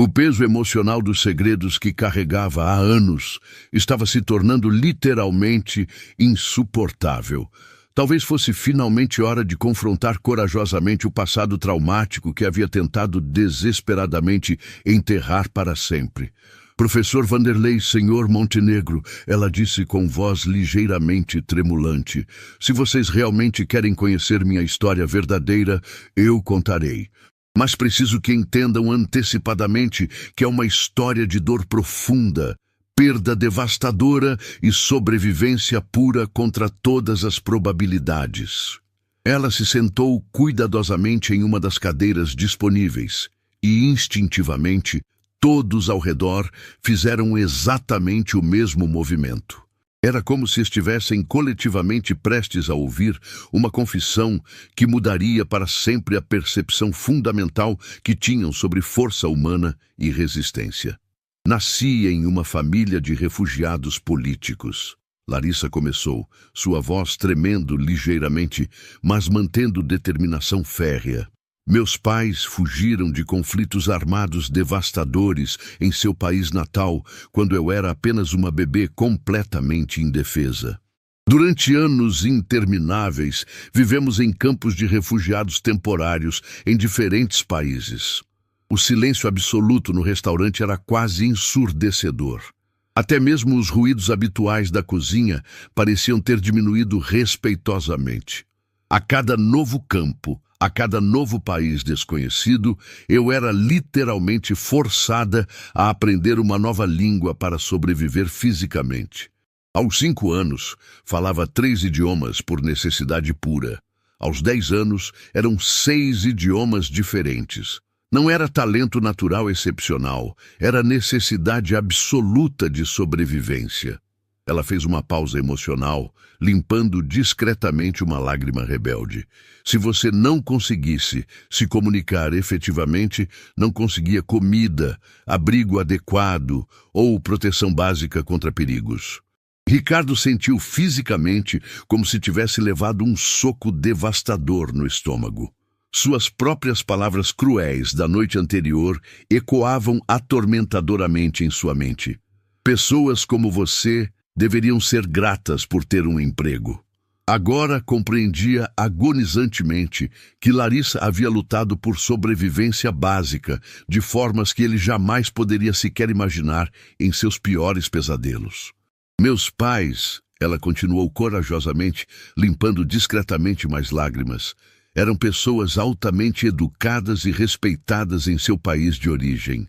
O peso emocional dos segredos que carregava há anos estava se tornando literalmente insuportável. Talvez fosse finalmente hora de confrontar corajosamente o passado traumático que havia tentado desesperadamente enterrar para sempre. Professor Vanderlei, senhor Montenegro, ela disse com voz ligeiramente tremulante. Se vocês realmente querem conhecer minha história verdadeira, eu contarei. Mas preciso que entendam antecipadamente que é uma história de dor profunda, perda devastadora e sobrevivência pura contra todas as probabilidades. Ela se sentou cuidadosamente em uma das cadeiras disponíveis e, instintivamente, Todos ao redor fizeram exatamente o mesmo movimento. Era como se estivessem coletivamente prestes a ouvir uma confissão que mudaria para sempre a percepção fundamental que tinham sobre força humana e resistência. Nasci em uma família de refugiados políticos. Larissa começou, sua voz tremendo ligeiramente, mas mantendo determinação férrea. Meus pais fugiram de conflitos armados devastadores em seu país natal, quando eu era apenas uma bebê completamente indefesa. Durante anos intermináveis, vivemos em campos de refugiados temporários em diferentes países. O silêncio absoluto no restaurante era quase ensurdecedor. Até mesmo os ruídos habituais da cozinha pareciam ter diminuído respeitosamente. A cada novo campo, a cada novo país desconhecido, eu era literalmente forçada a aprender uma nova língua para sobreviver fisicamente. Aos 5 anos, falava 3 idiomas por necessidade pura. Aos 10 anos, eram 6 idiomas diferentes. Não era talento natural excepcional, era necessidade absoluta de sobrevivência. Ela fez uma pausa emocional, limpando discretamente uma lágrima rebelde. Se você não conseguisse se comunicar efetivamente, não conseguia comida, abrigo adequado ou proteção básica contra perigos. Ricardo sentiu fisicamente como se tivesse levado um soco devastador no estômago. Suas próprias palavras cruéis da noite anterior ecoavam atormentadoramente em sua mente. Pessoas como você deveriam ser gratas por ter um emprego. Agora compreendia agonizantemente que Larissa havia lutado por sobrevivência básica, de formas que ele jamais poderia sequer imaginar em seus piores pesadelos. Meus pais, ela continuou corajosamente, limpando discretamente mais lágrimas, eram pessoas altamente educadas e respeitadas em seu país de origem.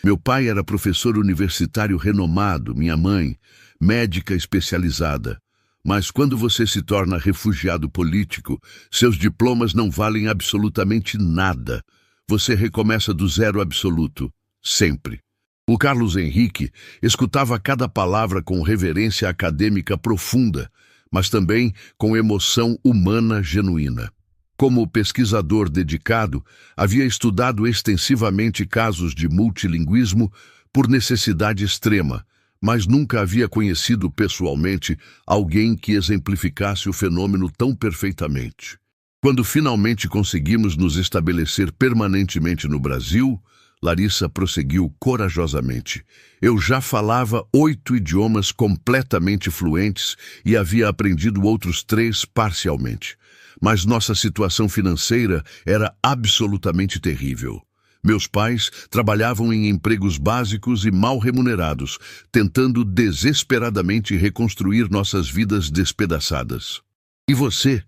Meu pai era professor universitário renomado, minha mãe, médica especializada. Mas quando você se torna refugiado político, seus diplomas não valem absolutamente nada. Você recomeça do zero absoluto, sempre. O Carlos Henrique escutava cada palavra com reverência acadêmica profunda, mas também com emoção humana genuína. Como pesquisador dedicado, havia estudado extensivamente casos de multilinguismo por necessidade extrema, mas nunca havia conhecido pessoalmente alguém que exemplificasse o fenômeno tão perfeitamente. Quando finalmente conseguimos nos estabelecer permanentemente no Brasil, Larissa prosseguiu corajosamente. Eu já falava 8 idiomas completamente fluentes e havia aprendido outros 3 parcialmente. Mas nossa situação financeira era absolutamente terrível. Meus pais trabalhavam em empregos básicos e mal remunerados, tentando desesperadamente reconstruir nossas vidas despedaçadas. E você?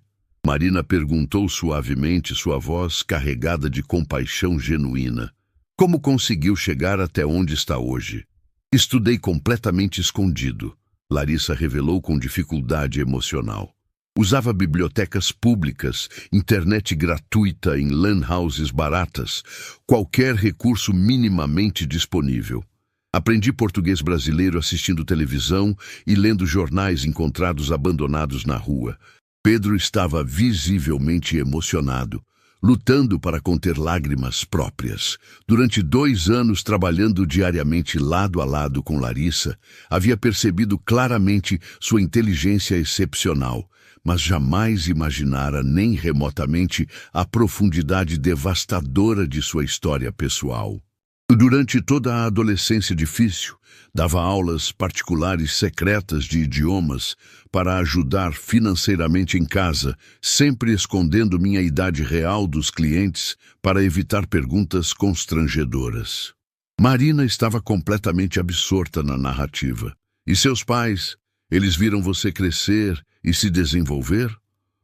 Marina perguntou suavemente, sua voz carregada de compaixão genuína. Como conseguiu chegar até onde está hoje? Estudei completamente escondido, Larissa revelou com dificuldade emocional. Usava bibliotecas públicas, internet gratuita em lan houses baratas, qualquer recurso minimamente disponível. Aprendi português brasileiro assistindo televisão e lendo jornais encontrados abandonados na rua. Pedro estava visivelmente emocionado, lutando para conter lágrimas próprias. Durante 2 anos trabalhando diariamente lado a lado com Larissa, havia percebido claramente sua inteligência excepcional, mas jamais imaginara nem remotamente a profundidade devastadora de sua história pessoal. Durante toda a adolescência difícil, dava aulas particulares secretas de idiomas para ajudar financeiramente em casa, sempre escondendo minha idade real dos clientes para evitar perguntas constrangedoras. Marina estava completamente absorta na narrativa. E seus pais? Eles viram você crescer e se desenvolver?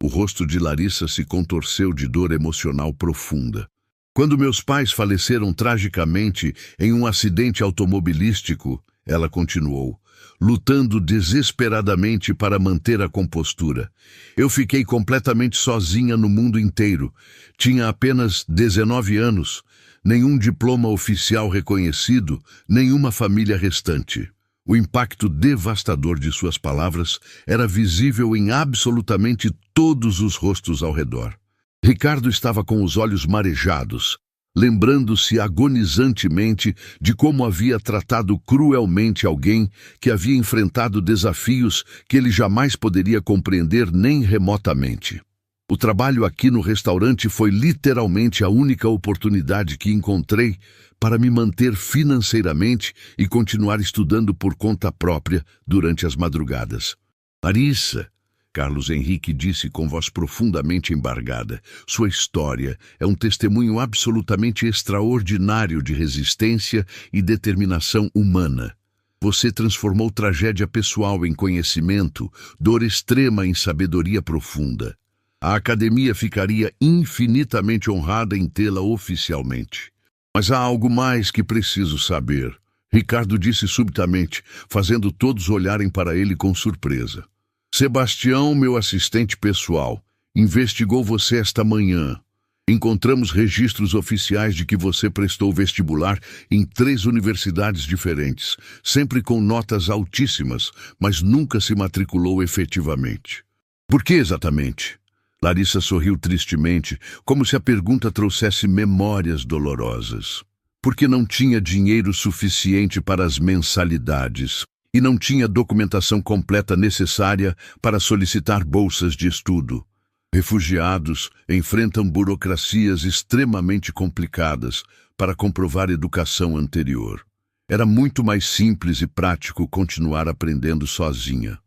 O rosto de Larissa se contorceu de dor emocional profunda. Quando meus pais faleceram tragicamente em um acidente automobilístico, ela continuou, lutando desesperadamente para manter a compostura. Eu fiquei completamente sozinha no mundo inteiro. Tinha apenas 19 anos. nenhum diploma oficial reconhecido, nenhuma família restante. O impacto devastador de suas palavras era visível em absolutamente todos os rostos ao redor. Ricardo estava com os olhos marejados, lembrando-se agonizantemente de como havia tratado cruelmente alguém que havia enfrentado desafios que ele jamais poderia compreender nem remotamente. O trabalho aqui no restaurante foi literalmente a única oportunidade que encontrei para me manter financeiramente e continuar estudando por conta própria durante as madrugadas. Larissa, Carlos Henrique disse com voz profundamente embargada, sua história é um testemunho absolutamente extraordinário de resistência e determinação humana. Você transformou tragédia pessoal em conhecimento, dor extrema em sabedoria profunda. A academia ficaria infinitamente honrada em tê-la oficialmente. Mas há algo mais que preciso saber, Ricardo disse subitamente, fazendo todos olharem para ele com surpresa. Sebastião, meu assistente pessoal, investigou você esta manhã. Encontramos registros oficiais de que você prestou vestibular em 3 universidades diferentes, sempre com notas altíssimas, mas nunca se matriculou efetivamente. Por que exatamente? Larissa sorriu tristemente, como se a pergunta trouxesse memórias dolorosas. Porque não tinha dinheiro suficiente para as mensalidades e não tinha documentação completa necessária para solicitar bolsas de estudo. Refugiados enfrentam burocracias extremamente complicadas para comprovar educação anterior. Era muito mais simples e prático continuar aprendendo sozinha.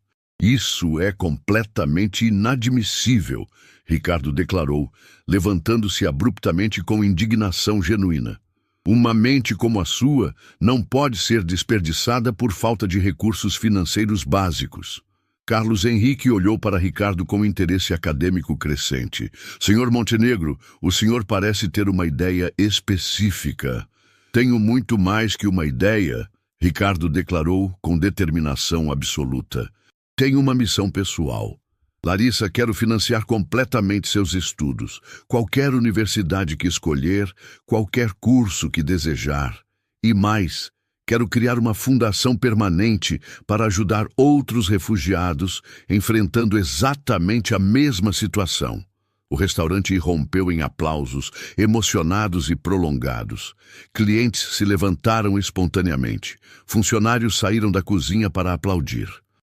Isso é completamente inadmissível, Ricardo declarou, levantando-se abruptamente com indignação genuína. Uma mente como a sua não pode ser desperdiçada por falta de recursos financeiros básicos. Carlos Henrique olhou para Ricardo com interesse acadêmico crescente. Senhor Montenegro, o senhor parece ter uma ideia específica. Tenho muito mais que uma ideia, Ricardo declarou com determinação absoluta. Tenho uma missão pessoal. Larissa, quero financiar completamente seus estudos, qualquer universidade que escolher, qualquer curso que desejar. E mais, quero criar uma fundação permanente para ajudar outros refugiados enfrentando exatamente a mesma situação. O restaurante irrompeu em aplausos, emocionados e prolongados. Clientes se levantaram espontaneamente. Funcionários saíram da cozinha para aplaudir.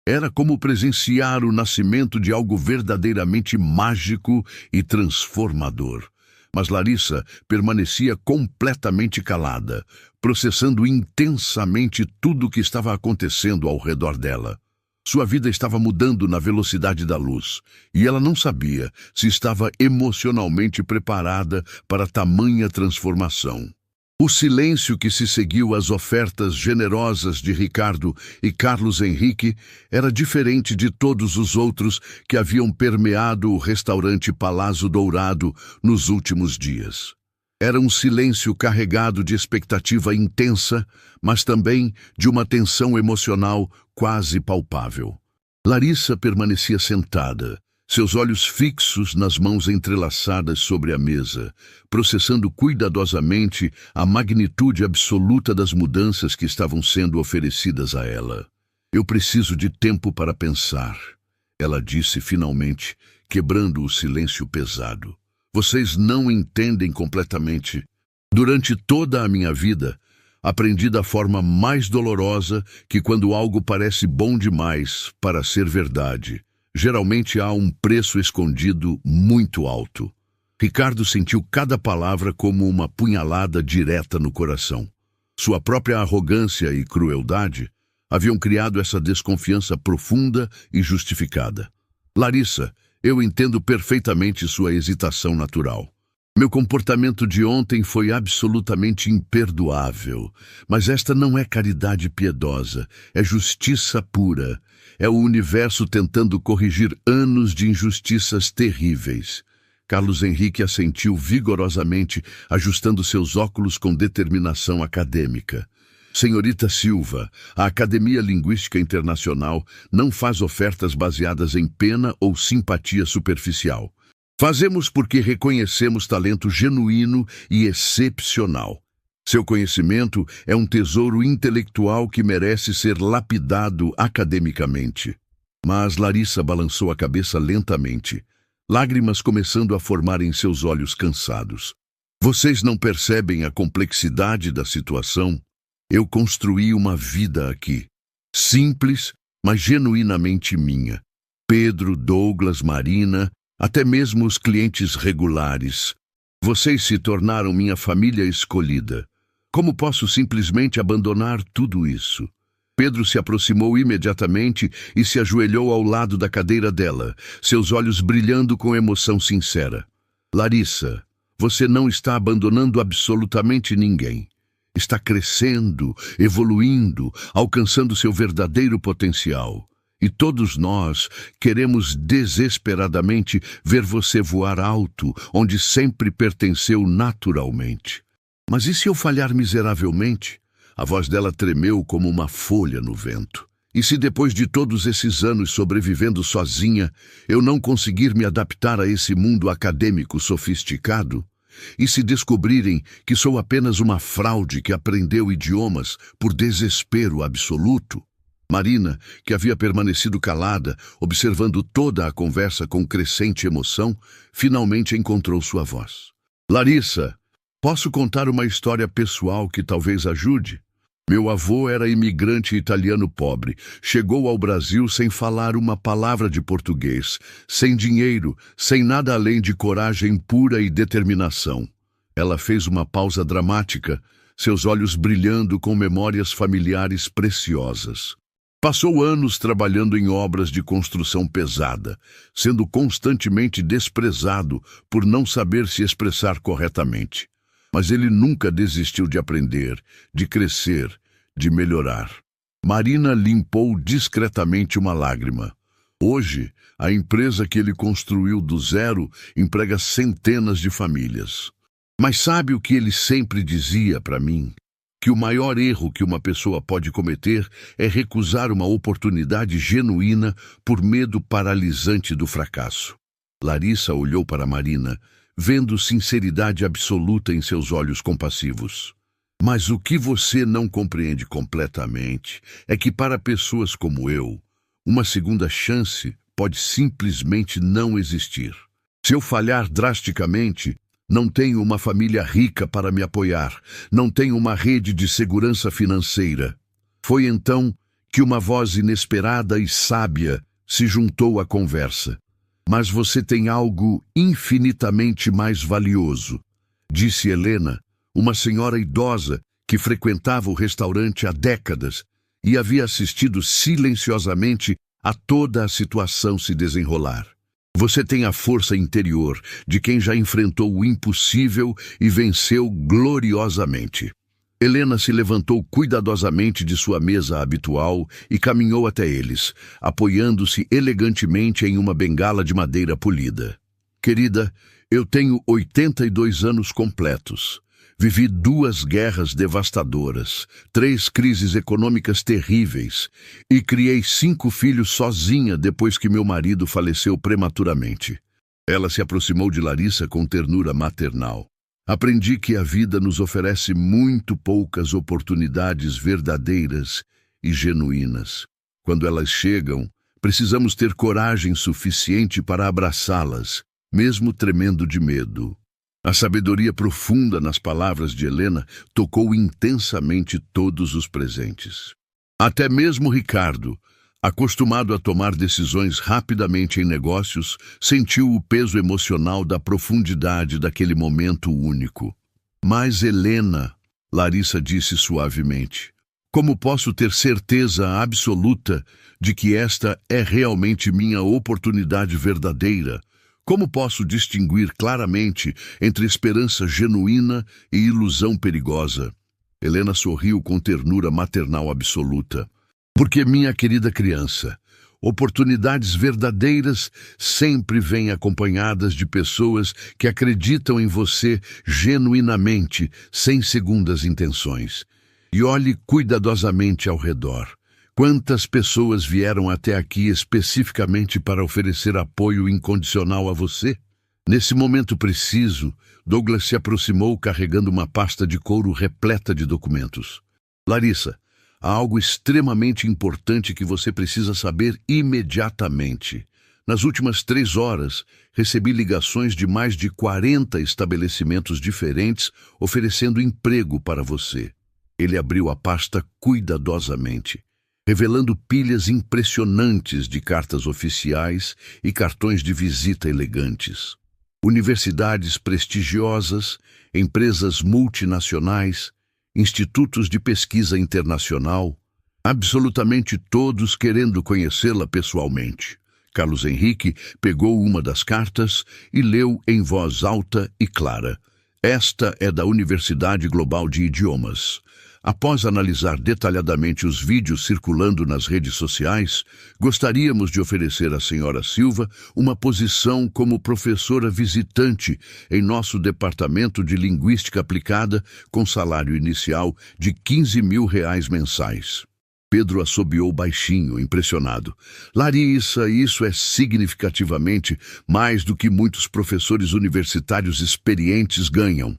Era como presenciar o nascimento de algo verdadeiramente mágico e transformador. Mas Larissa permanecia completamente calada, processando intensamente tudo o que estava acontecendo ao redor dela. Sua vida estava mudando na velocidade da luz, e ela não sabia se estava emocionalmente preparada para tamanha transformação. O silêncio que se seguiu às ofertas generosas de Ricardo e Carlos Henrique era diferente de todos os outros que haviam permeado o restaurante Palazzo Dourado nos últimos dias. Era um silêncio carregado de expectativa intensa, mas também de uma tensão emocional quase palpável. Larissa permanecia sentada, seus olhos fixos nas mãos entrelaçadas sobre a mesa, processando cuidadosamente a magnitude absoluta das mudanças que estavam sendo oferecidas a ela. Eu preciso de tempo para pensar, ela disse finalmente, quebrando o silêncio pesado. Vocês não entendem completamente. Durante toda a minha vida, aprendi da forma mais dolorosa que quando algo parece bom demais para ser verdade, geralmente há um preço escondido muito alto. Ricardo sentiu cada palavra como uma punhalada direta no coração. Sua própria arrogância e crueldade haviam criado essa desconfiança profunda e justificada. Larissa, eu entendo perfeitamente sua hesitação natural. Meu comportamento de ontem foi absolutamente imperdoável, mas esta não é caridade piedosa, é justiça pura. É o universo tentando corrigir anos de injustiças terríveis. Carlos Henrique assentiu vigorosamente, ajustando seus óculos com determinação acadêmica. Senhorita Silva, a Academia Linguística Internacional não faz ofertas baseadas em pena ou simpatia superficial. Fazemos porque reconhecemos talento genuíno e excepcional. Seu conhecimento é um tesouro intelectual que merece ser lapidado academicamente. Mas Larissa balançou a cabeça lentamente, lágrimas começando a formar em seus olhos cansados. Vocês não percebem a complexidade da situação? Eu construí uma vida aqui, simples, mas genuinamente minha. Pedro, Douglas, Marina, até mesmo os clientes regulares. Vocês se tornaram minha família escolhida. Como posso simplesmente abandonar tudo isso? Pedro se aproximou imediatamente e se ajoelhou ao lado da cadeira dela, seus olhos brilhando com emoção sincera. Larissa, você não está abandonando absolutamente ninguém. Está crescendo, evoluindo, alcançando seu verdadeiro potencial. E todos nós queremos desesperadamente ver você voar alto, onde sempre pertenceu naturalmente. Mas e se eu falhar miseravelmente? A voz dela tremeu como uma folha no vento. E se depois de todos esses anos sobrevivendo sozinha, eu não conseguir me adaptar a esse mundo acadêmico sofisticado? E se descobrirem que sou apenas uma fraude que aprendeu idiomas por desespero absoluto? Marina, que havia permanecido calada, observando toda a conversa com crescente emoção, finalmente encontrou sua voz. Larissa, posso contar uma história pessoal que talvez ajude? Meu avô era imigrante italiano pobre. Chegou ao Brasil sem falar uma palavra de português, sem dinheiro, sem nada além de coragem pura e determinação. Ela fez uma pausa dramática, seus olhos brilhando com memórias familiares preciosas. Passou anos trabalhando em obras de construção pesada, sendo constantemente desprezado por não saber se expressar corretamente. Mas ele nunca desistiu de aprender, de crescer, de melhorar. Marina limpou discretamente uma lágrima. Hoje, a empresa que ele construiu do zero emprega centenas de famílias. Mas sabe o que ele sempre dizia para mim? Que o maior erro que uma pessoa pode cometer é recusar uma oportunidade genuína por medo paralisante do fracasso. Larissa olhou para Marina, vendo sinceridade absoluta em seus olhos compassivos. Mas o que você não compreende completamente é que para pessoas como eu, uma segunda chance pode simplesmente não existir. Se eu falhar drasticamente, não tenho uma família rica para me apoiar, não tenho uma rede de segurança financeira. Foi então que uma voz inesperada e sábia se juntou à conversa. Mas você tem algo infinitamente mais valioso, disse Helena, uma senhora idosa que frequentava o restaurante há décadas e havia assistido silenciosamente a toda a situação se desenrolar. Você tem a força interior de quem já enfrentou o impossível e venceu gloriosamente. Helena se levantou cuidadosamente de sua mesa habitual e caminhou até eles, apoiando-se elegantemente em uma bengala de madeira polida. Querida, eu tenho 82 anos completos. Vivi 2 guerras devastadoras, 3 crises econômicas terríveis e criei 5 filhos sozinha depois que meu marido faleceu prematuramente. Ela se aproximou de Larissa com ternura maternal. Aprendi que a vida nos oferece muito poucas oportunidades verdadeiras e genuínas. Quando elas chegam, precisamos ter coragem suficiente para abraçá-las, mesmo tremendo de medo. A sabedoria profunda nas palavras de Helena tocou intensamente todos os presentes. Até mesmo Ricardo, acostumado a tomar decisões rapidamente em negócios, sentiu o peso emocional da profundidade daquele momento único. Mas Helena, Larissa disse suavemente, como posso ter certeza absoluta de que esta é realmente minha oportunidade verdadeira? Como posso distinguir claramente entre esperança genuína e ilusão perigosa? Helena sorriu com ternura maternal absoluta. Porque, minha querida criança, oportunidades verdadeiras sempre vêm acompanhadas de pessoas que acreditam em você genuinamente, sem segundas intenções. E olhe cuidadosamente ao redor. Quantas pessoas vieram até aqui especificamente para oferecer apoio incondicional a você? Nesse momento preciso, Douglas se aproximou carregando uma pasta de couro repleta de documentos. Larissa, há algo extremamente importante que você precisa saber imediatamente. Nas últimas 3 horas, recebi ligações de mais de 40 estabelecimentos diferentes oferecendo emprego para você. Ele abriu a pasta cuidadosamente, revelando pilhas impressionantes de cartas oficiais e cartões de visita elegantes. Universidades prestigiosas, empresas multinacionais, institutos de pesquisa internacional, absolutamente todos querendo conhecê-la pessoalmente. Carlos Henrique pegou uma das cartas e leu em voz alta e clara. Esta é da Universidade Global de Idiomas. Após analisar detalhadamente os vídeos circulando nas redes sociais, gostaríamos de oferecer à senhora Silva uma posição como professora visitante em nosso Departamento de Linguística Aplicada com salário inicial de R$ 15.000 mensais. Pedro assobiou baixinho, impressionado. Larissa, isso é significativamente mais do que muitos professores universitários experientes ganham.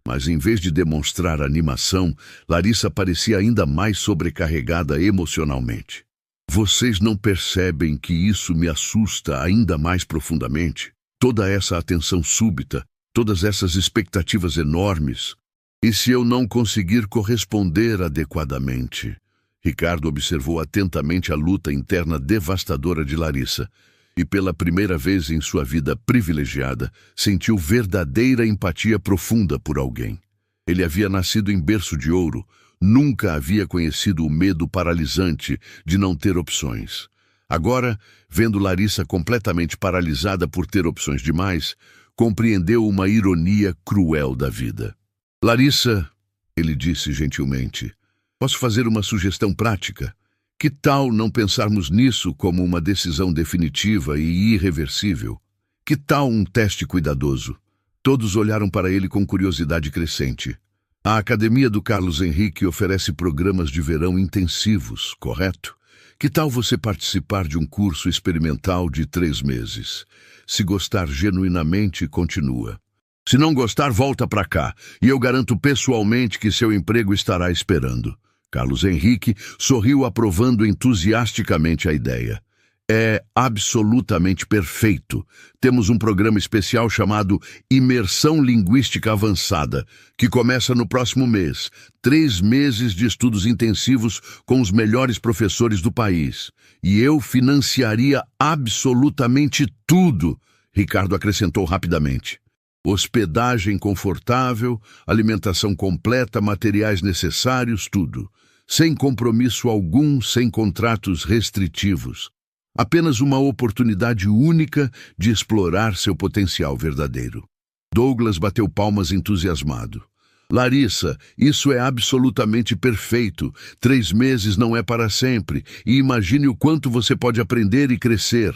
Mas em vez de demonstrar animação, Larissa parecia ainda mais sobrecarregada emocionalmente. Vocês não percebem que isso me assusta ainda mais profundamente? Toda essa atenção súbita, todas essas expectativas enormes. E se eu não conseguir corresponder adequadamente? Ricardo observou atentamente a luta interna devastadora de Larissa e, pela primeira vez em sua vida privilegiada, sentiu verdadeira empatia profunda por alguém. Ele havia nascido em berço de ouro, nunca havia conhecido o medo paralisante de não ter opções. Agora, vendo Larissa completamente paralisada por ter opções demais, compreendeu uma ironia cruel da vida. Larissa, ele disse gentilmente, posso fazer uma sugestão prática? Que tal não pensarmos nisso como uma decisão definitiva e irreversível? Que tal um teste cuidadoso? Todos olharam para ele com curiosidade crescente. A Academia do Carlos Henrique oferece programas de verão intensivos, correto? Que tal você participar de um curso experimental de 3 meses? Se gostar genuinamente, continua. Se não gostar, volta para cá, e eu garanto pessoalmente que seu emprego estará esperando. Carlos Henrique sorriu aprovando entusiasticamente a ideia. É absolutamente perfeito. Temos um programa especial chamado Imersão Linguística Avançada, que começa no próximo mês. 3 meses de estudos intensivos com os melhores professores do país. E eu financiaria absolutamente tudo, Ricardo acrescentou rapidamente. Hospedagem confortável, alimentação completa, materiais necessários, tudo. Sem compromisso algum, sem contratos restritivos. Apenas uma oportunidade única de explorar seu potencial verdadeiro. Douglas bateu palmas entusiasmado. Larissa, isso é absolutamente perfeito. 3 meses não é para sempre, e imagine o quanto você pode aprender e crescer.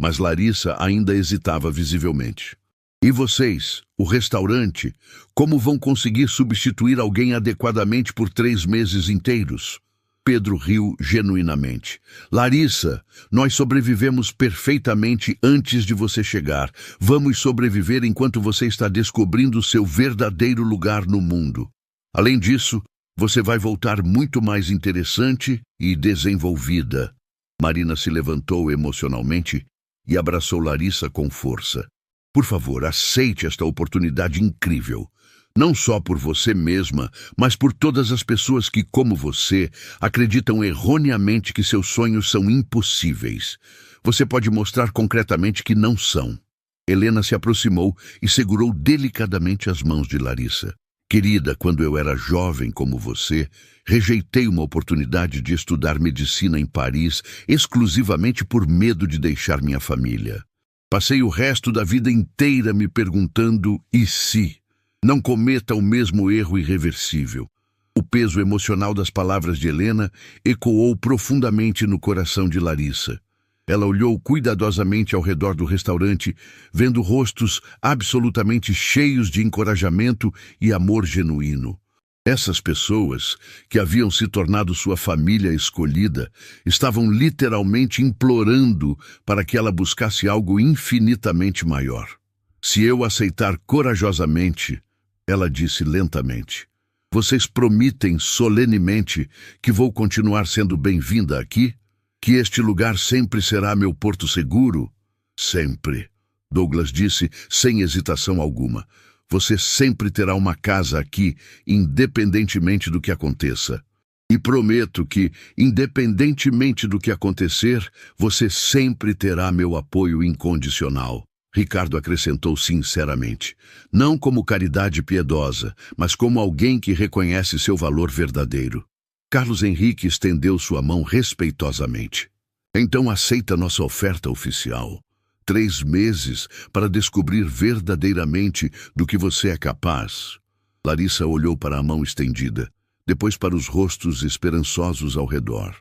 Mas Larissa ainda hesitava visivelmente. E vocês, o restaurante, como vão conseguir substituir alguém adequadamente por 3 meses inteiros? Pedro riu genuinamente. Larissa, nós sobrevivemos perfeitamente antes de você chegar. Vamos sobreviver enquanto você está descobrindo seu verdadeiro lugar no mundo. Além disso, você vai voltar muito mais interessante e desenvolvida. Marina se levantou emocionalmente e abraçou Larissa com força. Por favor, aceite esta oportunidade incrível. Não só por você mesma, mas por todas as pessoas que, como você, acreditam erroneamente que seus sonhos são impossíveis. Você pode mostrar concretamente que não são. Helena se aproximou e segurou delicadamente as mãos de Larissa. Querida, quando eu era jovem como você, rejeitei uma oportunidade de estudar medicina em Paris exclusivamente por medo de deixar minha família. Passei o resto da vida inteira me perguntando, e se? Não cometa o mesmo erro irreversível. O peso emocional das palavras de Helena ecoou profundamente no coração de Larissa. Ela olhou cuidadosamente ao redor do restaurante, vendo rostos absolutamente cheios de encorajamento e amor genuíno. Essas pessoas, que haviam se tornado sua família escolhida, estavam literalmente implorando para que ela buscasse algo infinitamente maior. Se eu aceitar corajosamente, ela disse lentamente, vocês prometem solenemente que vou continuar sendo bem-vinda aqui? Que este lugar sempre será meu porto seguro? Sempre, Douglas disse sem hesitação alguma. Você sempre terá uma casa aqui, independentemente do que aconteça. E prometo que, independentemente do que acontecer, você sempre terá meu apoio incondicional. Ricardo acrescentou sinceramente, não como caridade piedosa, mas como alguém que reconhece seu valor verdadeiro. Carlos Henrique estendeu sua mão respeitosamente. Então aceita nossa oferta oficial. 3 meses para descobrir verdadeiramente do que você é capaz. Larissa olhou para a mão estendida, depois para os rostos esperançosos ao redor.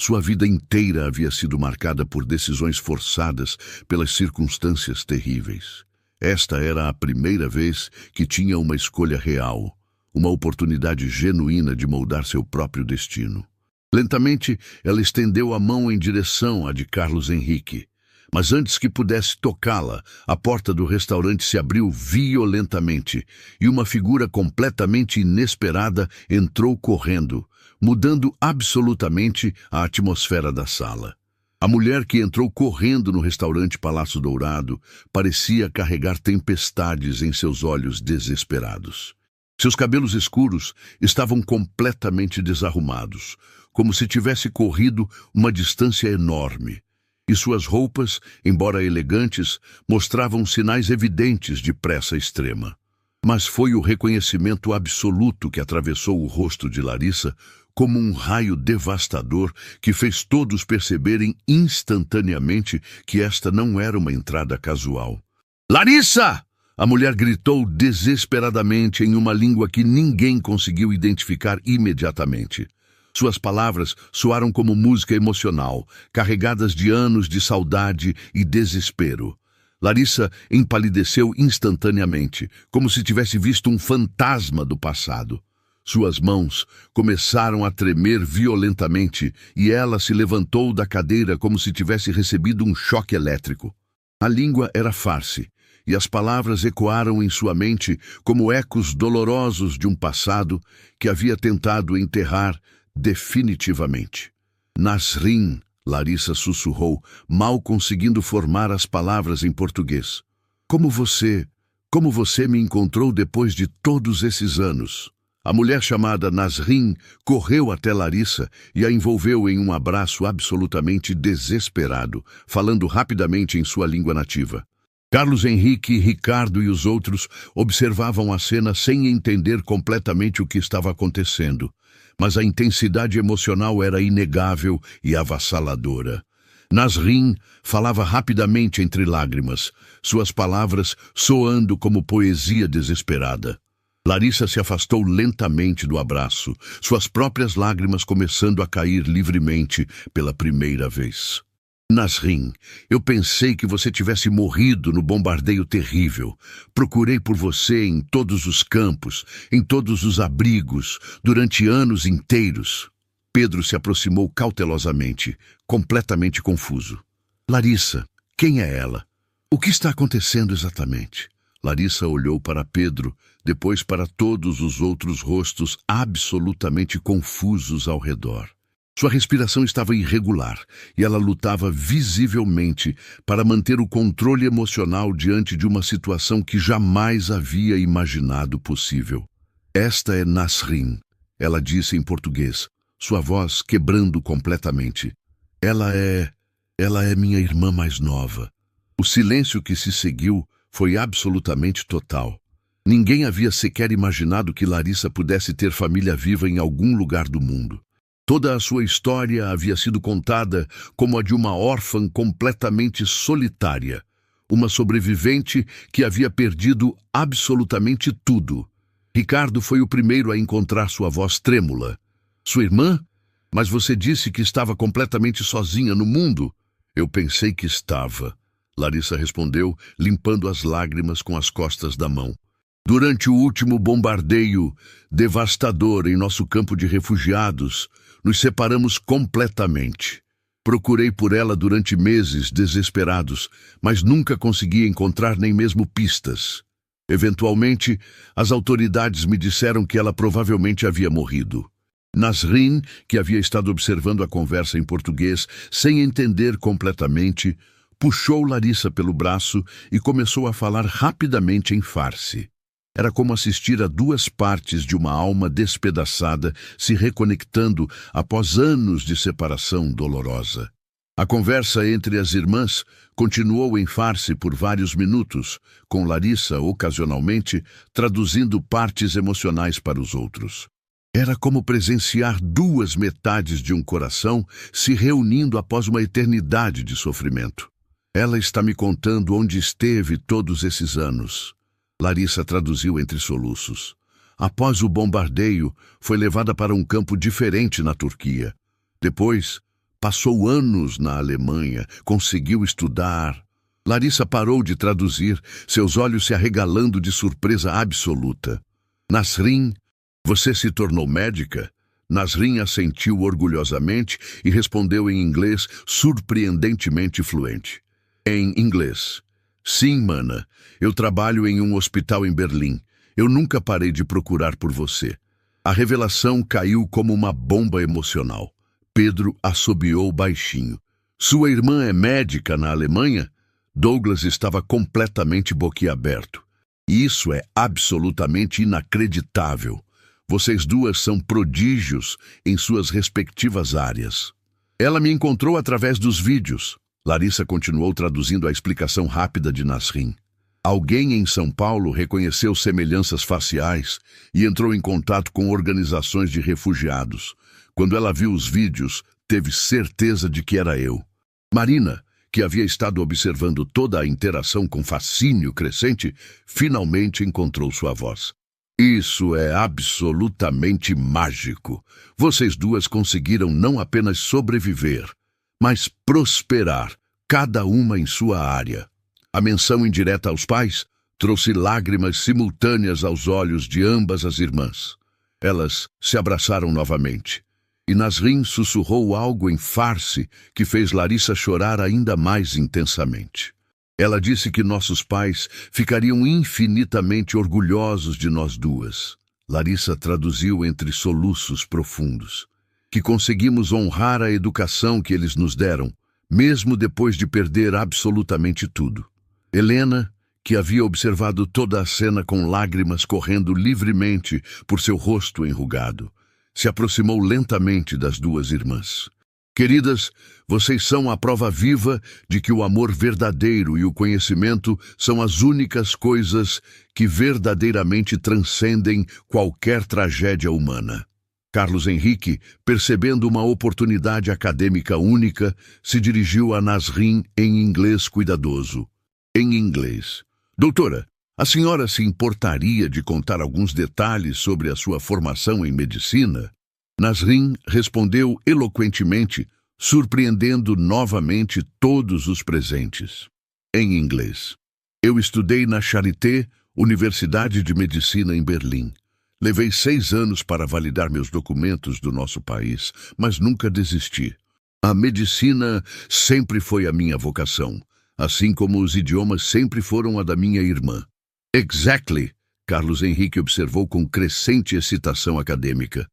Sua vida inteira havia sido marcada por decisões forçadas pelas circunstâncias terríveis. Esta era a primeira vez que tinha uma escolha real, uma oportunidade genuína de moldar seu próprio destino. Lentamente, ela estendeu a mão em direção à de Carlos Henrique. Mas antes que pudesse tocá-la, a porta do restaurante se abriu violentamente e uma figura completamente inesperada entrou correndo, mudando absolutamente a atmosfera da sala. A mulher que entrou correndo no restaurante Palácio Dourado parecia carregar tempestades em seus olhos desesperados. Seus cabelos escuros estavam completamente desarrumados, como se tivesse corrido uma distância enorme. E suas roupas, embora elegantes, mostravam sinais evidentes de pressa extrema. Mas foi o reconhecimento absoluto que atravessou o rosto de Larissa como um raio devastador que fez todos perceberem instantaneamente que esta não era uma entrada casual. «Larissa!» A mulher gritou desesperadamente em uma língua que ninguém conseguiu identificar imediatamente. Suas palavras soaram como música emocional, carregadas de anos de saudade e desespero. Larissa empalideceu instantaneamente, como se tivesse visto um fantasma do passado. Suas mãos começaram a tremer violentamente e ela se levantou da cadeira como se tivesse recebido um choque elétrico. A língua era farce, e as palavras ecoaram em sua mente como ecos dolorosos de um passado que havia tentado enterrar definitivamente. Nasrin, Larissa sussurrou, mal conseguindo formar as palavras em português. Como você me encontrou depois de todos esses anos? A mulher chamada Nasrin correu até Larissa e a envolveu em um abraço absolutamente desesperado, falando rapidamente em sua língua nativa. Carlos Henrique, Ricardo e os outros observavam a cena sem entender completamente o que estava acontecendo. Mas a intensidade emocional era inegável e avassaladora. Nasrin falava rapidamente entre lágrimas, suas palavras soando como poesia desesperada. Larissa se afastou lentamente do abraço, suas próprias lágrimas começando a cair livremente pela primeira vez. Nasrin, eu pensei que você tivesse morrido no bombardeio terrível. Procurei por você em todos os campos, em todos os abrigos, durante anos inteiros. Pedro se aproximou cautelosamente, completamente confuso. Larissa, quem é ela? O que está acontecendo exatamente? Larissa olhou para Pedro, depois para todos os outros rostos absolutamente confusos ao redor. Sua respiração estava irregular e ela lutava visivelmente para manter o controle emocional diante de uma situação que jamais havia imaginado possível. Esta é Nasrin, ela disse em português, sua voz quebrando completamente. Ela é minha irmã mais nova. O silêncio que se seguiu foi absolutamente total. Ninguém havia sequer imaginado que Larissa pudesse ter família viva em algum lugar do mundo. Toda a sua história havia sido contada como a de uma órfã completamente solitária, uma sobrevivente que havia perdido absolutamente tudo. Ricardo foi o primeiro a encontrar sua voz trêmula. Sua irmã? Mas você disse que estava completamente sozinha no mundo. Eu pensei que estava, Larissa respondeu, limpando as lágrimas com as costas da mão. Durante o último bombardeio devastador em nosso campo de refugiados, nos separamos completamente. Procurei por ela durante meses, desesperados, mas nunca consegui encontrar nem mesmo pistas. Eventualmente, as autoridades me disseram que ela provavelmente havia morrido. Nasrin, que havia estado observando a conversa em português, sem entender completamente, puxou Larissa pelo braço e começou a falar rapidamente em farsi. Era como assistir a duas partes de uma alma despedaçada se reconectando após anos de separação dolorosa. A conversa entre as irmãs continuou em farsi por vários minutos, com Larissa, ocasionalmente, traduzindo partes emocionais para os outros. Era como presenciar duas metades de um coração se reunindo após uma eternidade de sofrimento. Ela está me contando onde esteve todos esses anos. Larissa traduziu entre soluços. Após o bombardeio, foi levada para um campo diferente na Turquia. Depois, passou anos na Alemanha, conseguiu estudar. Larissa parou de traduzir, seus olhos se arregalando de surpresa absoluta. Nasrin, você se tornou médica? Nasrin assentiu orgulhosamente e respondeu em inglês surpreendentemente fluente. Em inglês. Sim, mana. Eu trabalho em um hospital em Berlim. Eu nunca parei de procurar por você. A revelação caiu como uma bomba emocional. Pedro assobiou baixinho. Sua irmã é médica na Alemanha? Douglas estava completamente boquiaberto. Isso é absolutamente inacreditável. Vocês duas são prodígios em suas respectivas áreas. Ela me encontrou através dos vídeos. Larissa continuou traduzindo a explicação rápida de Nasrin. Alguém em São Paulo reconheceu semelhanças faciais e entrou em contato com organizações de refugiados. Quando ela viu os vídeos, teve certeza de que era eu. Marina, que havia estado observando toda a interação com fascínio crescente, finalmente encontrou sua voz. Isso é absolutamente mágico. Vocês duas conseguiram não apenas sobreviver, mas prosperar, cada uma em sua área. A menção indireta aos pais trouxe lágrimas simultâneas aos olhos de ambas as irmãs. Elas se abraçaram novamente. E Nasrin sussurrou algo em farsi que fez Larissa chorar ainda mais intensamente. Ela disse que nossos pais ficariam infinitamente orgulhosos de nós duas. Larissa traduziu entre soluços profundos. Que conseguimos honrar a educação que eles nos deram, mesmo depois de perder absolutamente tudo. Helena, que havia observado toda a cena com lágrimas correndo livremente por seu rosto enrugado, se aproximou lentamente das duas irmãs. Queridas, vocês são a prova viva de que o amor verdadeiro e o conhecimento são as únicas coisas que verdadeiramente transcendem qualquer tragédia humana. Carlos Henrique, percebendo uma oportunidade acadêmica única, se dirigiu a Nasrin em inglês cuidadoso. Em inglês. Doutora, a senhora se importaria de contar alguns detalhes sobre a sua formação em medicina? Nasrin respondeu eloquentemente, surpreendendo novamente todos os presentes. Em inglês. Eu estudei na Charité, Universidade de Medicina em Berlim. Levei 6 anos para validar meus documentos do nosso país, mas nunca desisti. A medicina sempre foi a minha vocação, assim como os idiomas sempre foram a da minha irmã. Exactly, Carlos Henrique observou com crescente excitação acadêmica.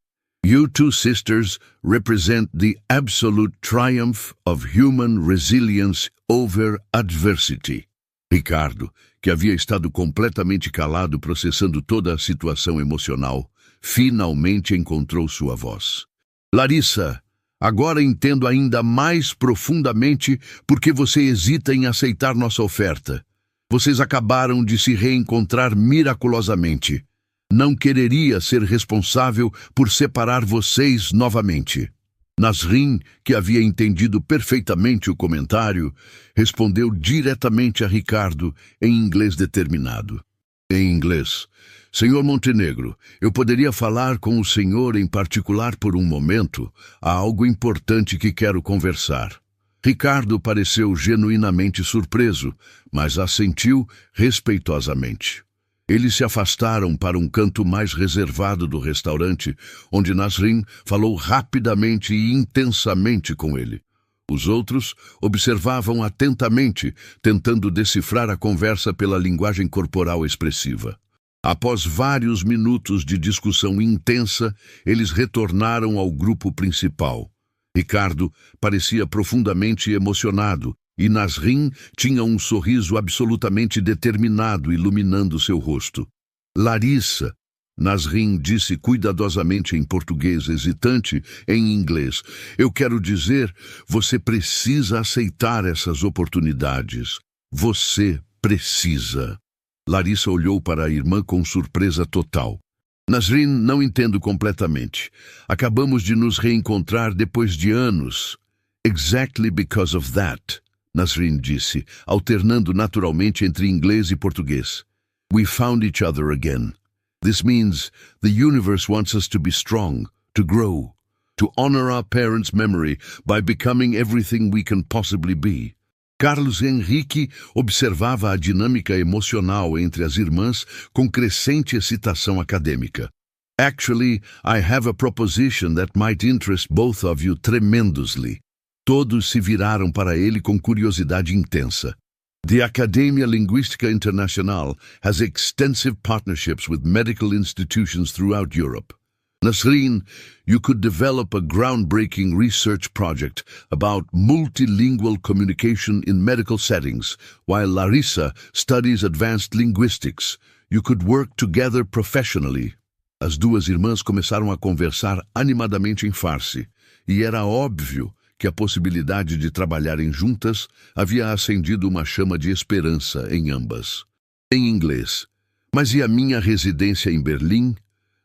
You two sisters represent the absolute triumph of human resilience over adversity. Ricardo, que havia estado completamente calado processando toda a situação emocional, finalmente encontrou sua voz. Larissa, agora entendo ainda mais profundamente por que você hesita em aceitar nossa oferta. Vocês acabaram de se reencontrar miraculosamente. Não quereria ser responsável por separar vocês novamente. Nasrin, que havia entendido perfeitamente o comentário, respondeu diretamente a Ricardo em inglês determinado. Em inglês, Senhor Montenegro, eu poderia falar com o senhor em particular por um momento? Há algo importante que quero conversar. Ricardo pareceu genuinamente surpreso, mas assentiu respeitosamente. Eles se afastaram para um canto mais reservado do restaurante, onde Nasrin falou rapidamente e intensamente com ele. Os outros observavam atentamente, tentando decifrar a conversa pela linguagem corporal expressiva. Após vários minutos de discussão intensa, eles retornaram ao grupo principal. Ricardo parecia profundamente emocionado e Nasrin tinha um sorriso absolutamente determinado iluminando seu rosto. Larissa, Nasrin disse cuidadosamente em português hesitante, em inglês. Eu quero dizer, você precisa aceitar essas oportunidades. Você precisa. Larissa olhou para a irmã com surpresa total. Nasrin, não entendo completamente. Acabamos de nos reencontrar depois de anos. Exactly because of that, Nasrin disse, alternando naturalmente entre inglês e português. We found each other again. This means the universe wants us to be strong, to grow, to honor our parents' memory by becoming everything we can possibly be. Carlos Henrique observava a dinâmica emocional entre as irmãs com crescente excitação acadêmica. Actually, I have a proposition that might interest both of you tremendously. Todos se viraram para ele com curiosidade intensa. The Academia Linguística Internacional has extensive partnerships with medical institutions throughout Europe. Nasrin, you could develop a groundbreaking research project about multilingual communication in medical settings, while Larissa studies advanced linguistics. You could work together professionally. As duas irmãs começaram a conversar animadamente em farsi, e era óbvio que a possibilidade de trabalharem juntas havia acendido uma chama de esperança em ambas. Em inglês, mas e a minha residência em Berlim?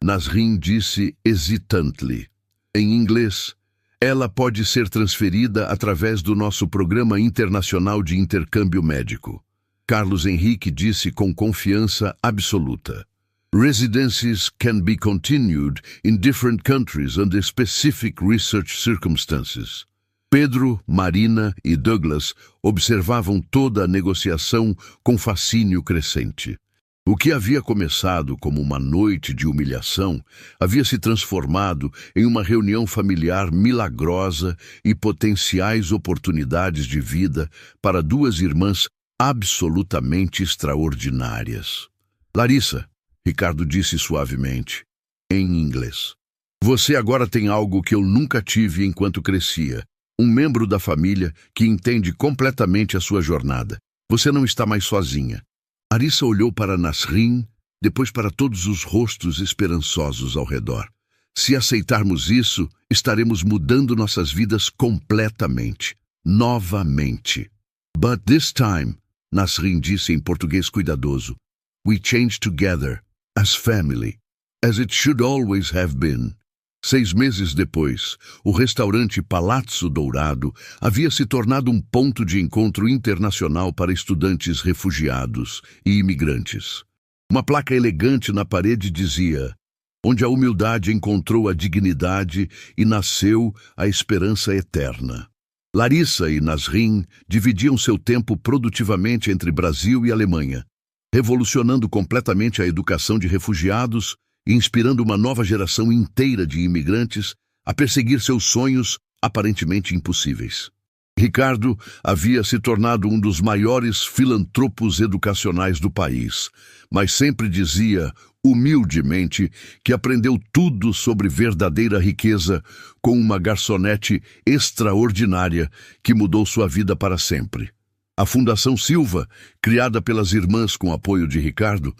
Nasrin disse hesitantly. Em inglês, ela pode ser transferida através do nosso Programa Internacional de Intercâmbio Médico. Carlos Henrique disse com confiança absoluta. Residencies can be continued in different countries under specific research circumstances. Pedro, Marina e Douglas observavam toda a negociação com fascínio crescente. O que havia começado como uma noite de humilhação havia se transformado em uma reunião familiar milagrosa e potenciais oportunidades de vida para duas irmãs absolutamente extraordinárias. Larissa, Ricardo disse suavemente, em inglês. Você agora tem algo que eu nunca tive enquanto crescia. Um membro da família que entende completamente a sua jornada. Você não está mais sozinha. Larissa olhou para Nasrin, depois para todos os rostos esperançosos ao redor. Se aceitarmos isso, estaremos mudando nossas vidas completamente, novamente. But this time, Nasrin disse em português cuidadoso, we change together, as family, as it should always have been. 6 meses depois, o restaurante Palazzo Dourado havia se tornado um ponto de encontro internacional para estudantes refugiados e imigrantes. Uma placa elegante na parede dizia, onde a humildade encontrou a dignidade e nasceu a esperança eterna. Larissa e Nasrin dividiam seu tempo produtivamente entre Brasil e Alemanha, revolucionando completamente a educação de refugiados e inspirando uma nova geração inteira de imigrantes a perseguir seus sonhos aparentemente impossíveis. Ricardo havia se tornado um dos maiores filantropos educacionais do país, mas sempre dizia, humildemente, que aprendeu tudo sobre verdadeira riqueza com uma garçonete extraordinária que mudou sua vida para sempre. A Fundação Silva, criada pelas irmãs com apoio de Ricardo,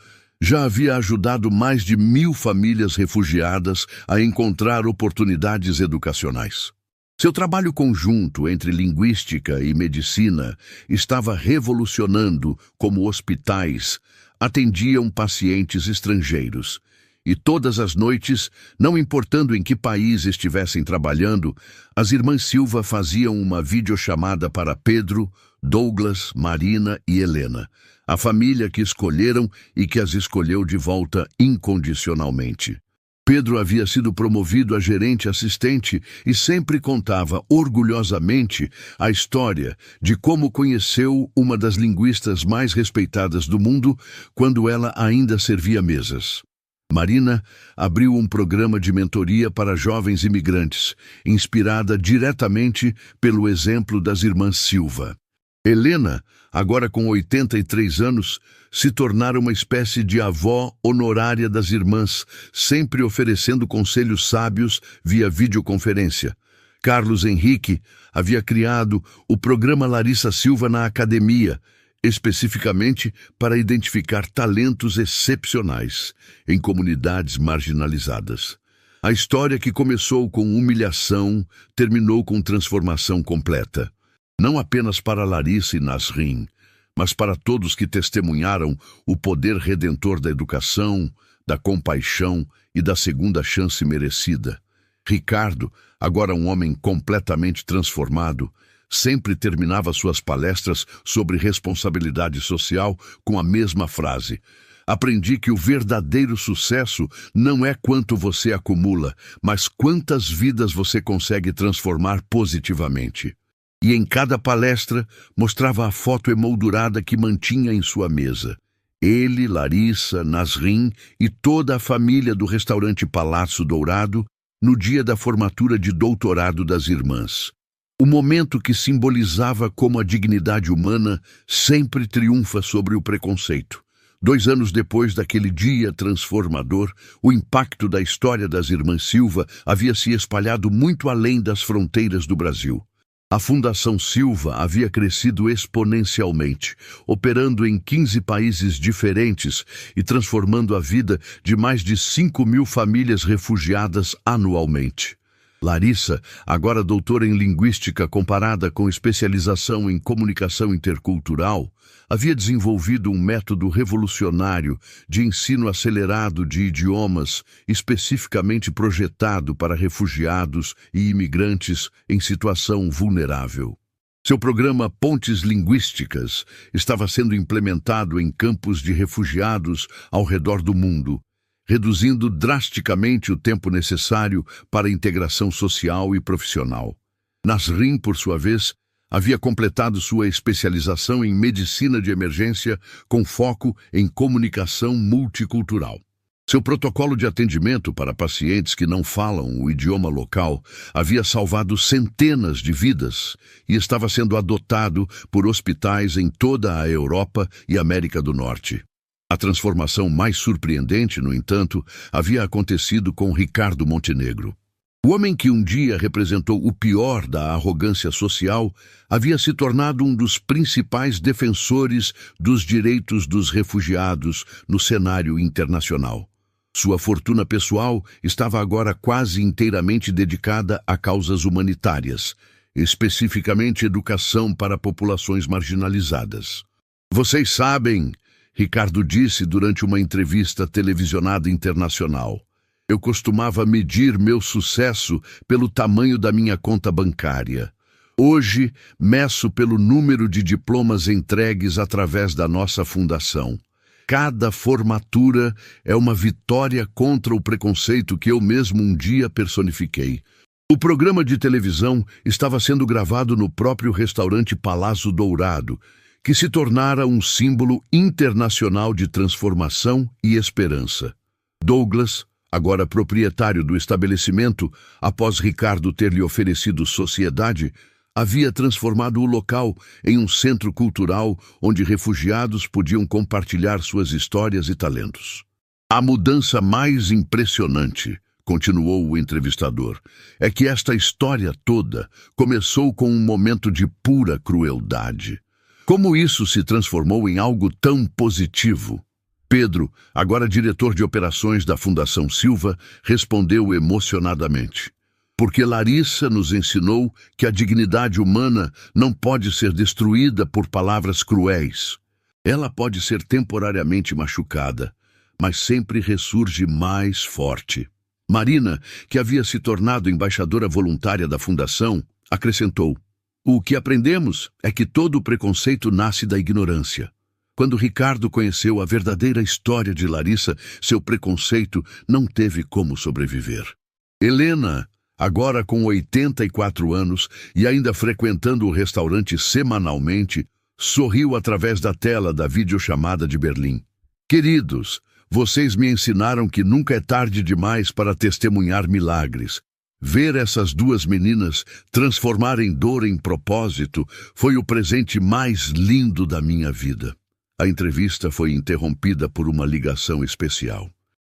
já havia ajudado mais de 1000 famílias refugiadas a encontrar oportunidades educacionais. Seu trabalho conjunto entre linguística e medicina estava revolucionando como hospitais atendiam pacientes estrangeiros. E todas as noites, não importando em que país estivessem trabalhando, as irmãs Silva faziam uma videochamada para Pedro, Douglas, Marina e Helena, a família que escolheram e que as escolheu de volta incondicionalmente. Pedro havia sido promovido a gerente assistente e sempre contava orgulhosamente a história de como conheceu uma das linguistas mais respeitadas do mundo quando ela ainda servia mesas. Marina abriu um programa de mentoria para jovens imigrantes, inspirada diretamente pelo exemplo das irmãs Silva. Helena, agora com 83 anos, se tornara uma espécie de avó honorária das irmãs, sempre oferecendo conselhos sábios via videoconferência. Carlos Henrique havia criado o programa Larissa Silva na academia, especificamente para identificar talentos excepcionais em comunidades marginalizadas. A história que começou com humilhação terminou com transformação completa. Não apenas para Larissa e Nasrin, mas para todos que testemunharam o poder redentor da educação, da compaixão e da segunda chance merecida. Ricardo, agora um homem completamente transformado, sempre terminava suas palestras sobre responsabilidade social com a mesma frase: aprendi que o verdadeiro sucesso não é quanto você acumula, mas quantas vidas você consegue transformar positivamente. E em cada palestra mostrava a foto emoldurada que mantinha em sua mesa. Ele, Larissa, Nasrin e toda a família do restaurante Palácio Dourado no dia da formatura de doutorado das irmãs. O momento que simbolizava como a dignidade humana sempre triunfa sobre o preconceito. 2 anos depois daquele dia transformador, o impacto da história das irmãs Silva havia se espalhado muito além das fronteiras do Brasil. A Fundação Silva havia crescido exponencialmente, operando em 15 países diferentes e transformando a vida de mais de 5.000 famílias refugiadas anualmente. Larissa, agora doutora em Linguística comparada com especialização em Comunicação Intercultural, havia desenvolvido um método revolucionário de ensino acelerado de idiomas, especificamente projetado para refugiados e imigrantes em situação vulnerável. Seu programa Pontes Linguísticas estava sendo implementado em campos de refugiados ao redor do mundo, reduzindo drasticamente o tempo necessário para a integração social e profissional. Nasrin, por sua vez, havia completado sua especialização em medicina de emergência com foco em comunicação multicultural. Seu protocolo de atendimento para pacientes que não falam o idioma local havia salvado centenas de vidas e estava sendo adotado por hospitais em toda a Europa e América do Norte. A transformação mais surpreendente, no entanto, havia acontecido com Ricardo Montenegro. O homem que um dia representou o pior da arrogância social havia se tornado um dos principais defensores dos direitos dos refugiados no cenário internacional. Sua fortuna pessoal estava agora quase inteiramente dedicada a causas humanitárias, especificamente educação para populações marginalizadas. Vocês sabem, Ricardo disse durante uma entrevista televisionada internacional, eu costumava medir meu sucesso pelo tamanho da minha conta bancária. Hoje, meço pelo número de diplomas entregues através da nossa fundação. Cada formatura é uma vitória contra o preconceito que eu mesmo um dia personifiquei. O programa de televisão estava sendo gravado no próprio restaurante Palácio Dourado, que se tornara um símbolo internacional de transformação e esperança. Douglas, agora proprietário do estabelecimento, após Ricardo ter lhe oferecido sociedade, havia transformado o local em um centro cultural onde refugiados podiam compartilhar suas histórias e talentos. A mudança mais impressionante, continuou o entrevistador, é que esta história toda começou com um momento de pura crueldade. Como isso se transformou em algo tão positivo? Pedro, agora diretor de operações da Fundação Silva, respondeu emocionadamente. Porque Larissa nos ensinou que a dignidade humana não pode ser destruída por palavras cruéis. Ela pode ser temporariamente machucada, mas sempre ressurge mais forte. Marina, que havia se tornado embaixadora voluntária da Fundação, acrescentou: o que aprendemos é que todo o preconceito nasce da ignorância. Quando Ricardo conheceu a verdadeira história de Larissa, seu preconceito não teve como sobreviver. Helena, agora com 84 anos e ainda frequentando o restaurante semanalmente, sorriu através da tela da videochamada de Berlim. Queridos, Vocês me ensinaram que nunca é tarde demais para testemunhar milagres. Ver essas duas meninas transformarem dor em propósito foi o presente mais lindo da minha vida. A entrevista foi interrompida por uma ligação especial.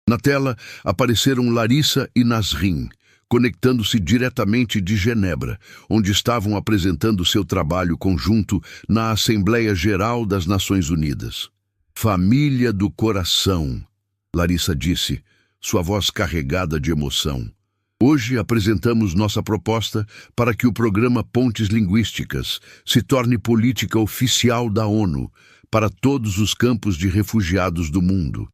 Na tela apareceram Larissa e Nasrin, conectando-se diretamente de Genebra, onde estavam apresentando seu trabalho conjunto na Assembleia Geral das Nações Unidas. Família do coração, Larissa disse, sua voz carregada de emoção. Hoje apresentamos nossa proposta para que o programa Pontes Linguísticas se torne política oficial da ONU para todos os campos de refugiados do mundo.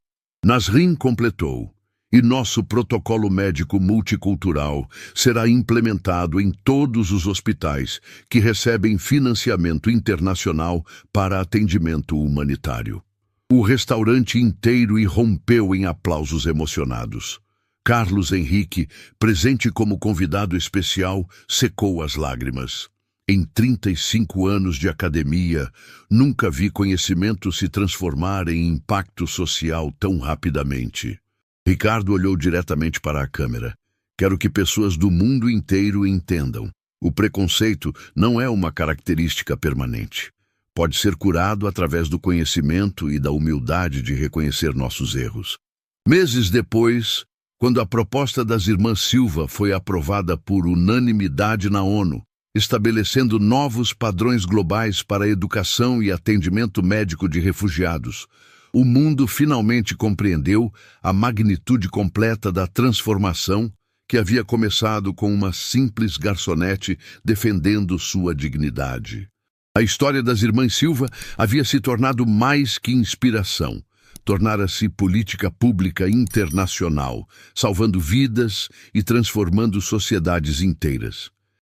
Nasrin completou. E nosso protocolo médico multicultural será implementado em todos os hospitais que recebem financiamento internacional para atendimento humanitário. O restaurante inteiro irrompeu em aplausos emocionados. Carlos Henrique, presente como convidado especial, secou as lágrimas. Em 35 anos de academia, nunca vi conhecimento se transformar em impacto social tão rapidamente. Ricardo olhou diretamente para a câmera. Quero que pessoas do mundo inteiro entendam. O preconceito não é uma característica permanente. Pode ser curado através do conhecimento e da humildade de reconhecer nossos erros. Meses depois, quando a proposta das irmãs Silva foi aprovada por unanimidade na ONU, estabelecendo novos padrões globais para a educação e atendimento médico de refugiados, o mundo finalmente compreendeu a magnitude completa da transformação que havia começado com uma simples garçonete defendendo sua dignidade. A história das irmãs Silva havia se tornado mais que inspiração. Tornara-se política pública internacional, salvando vidas e transformando sociedades inteiras.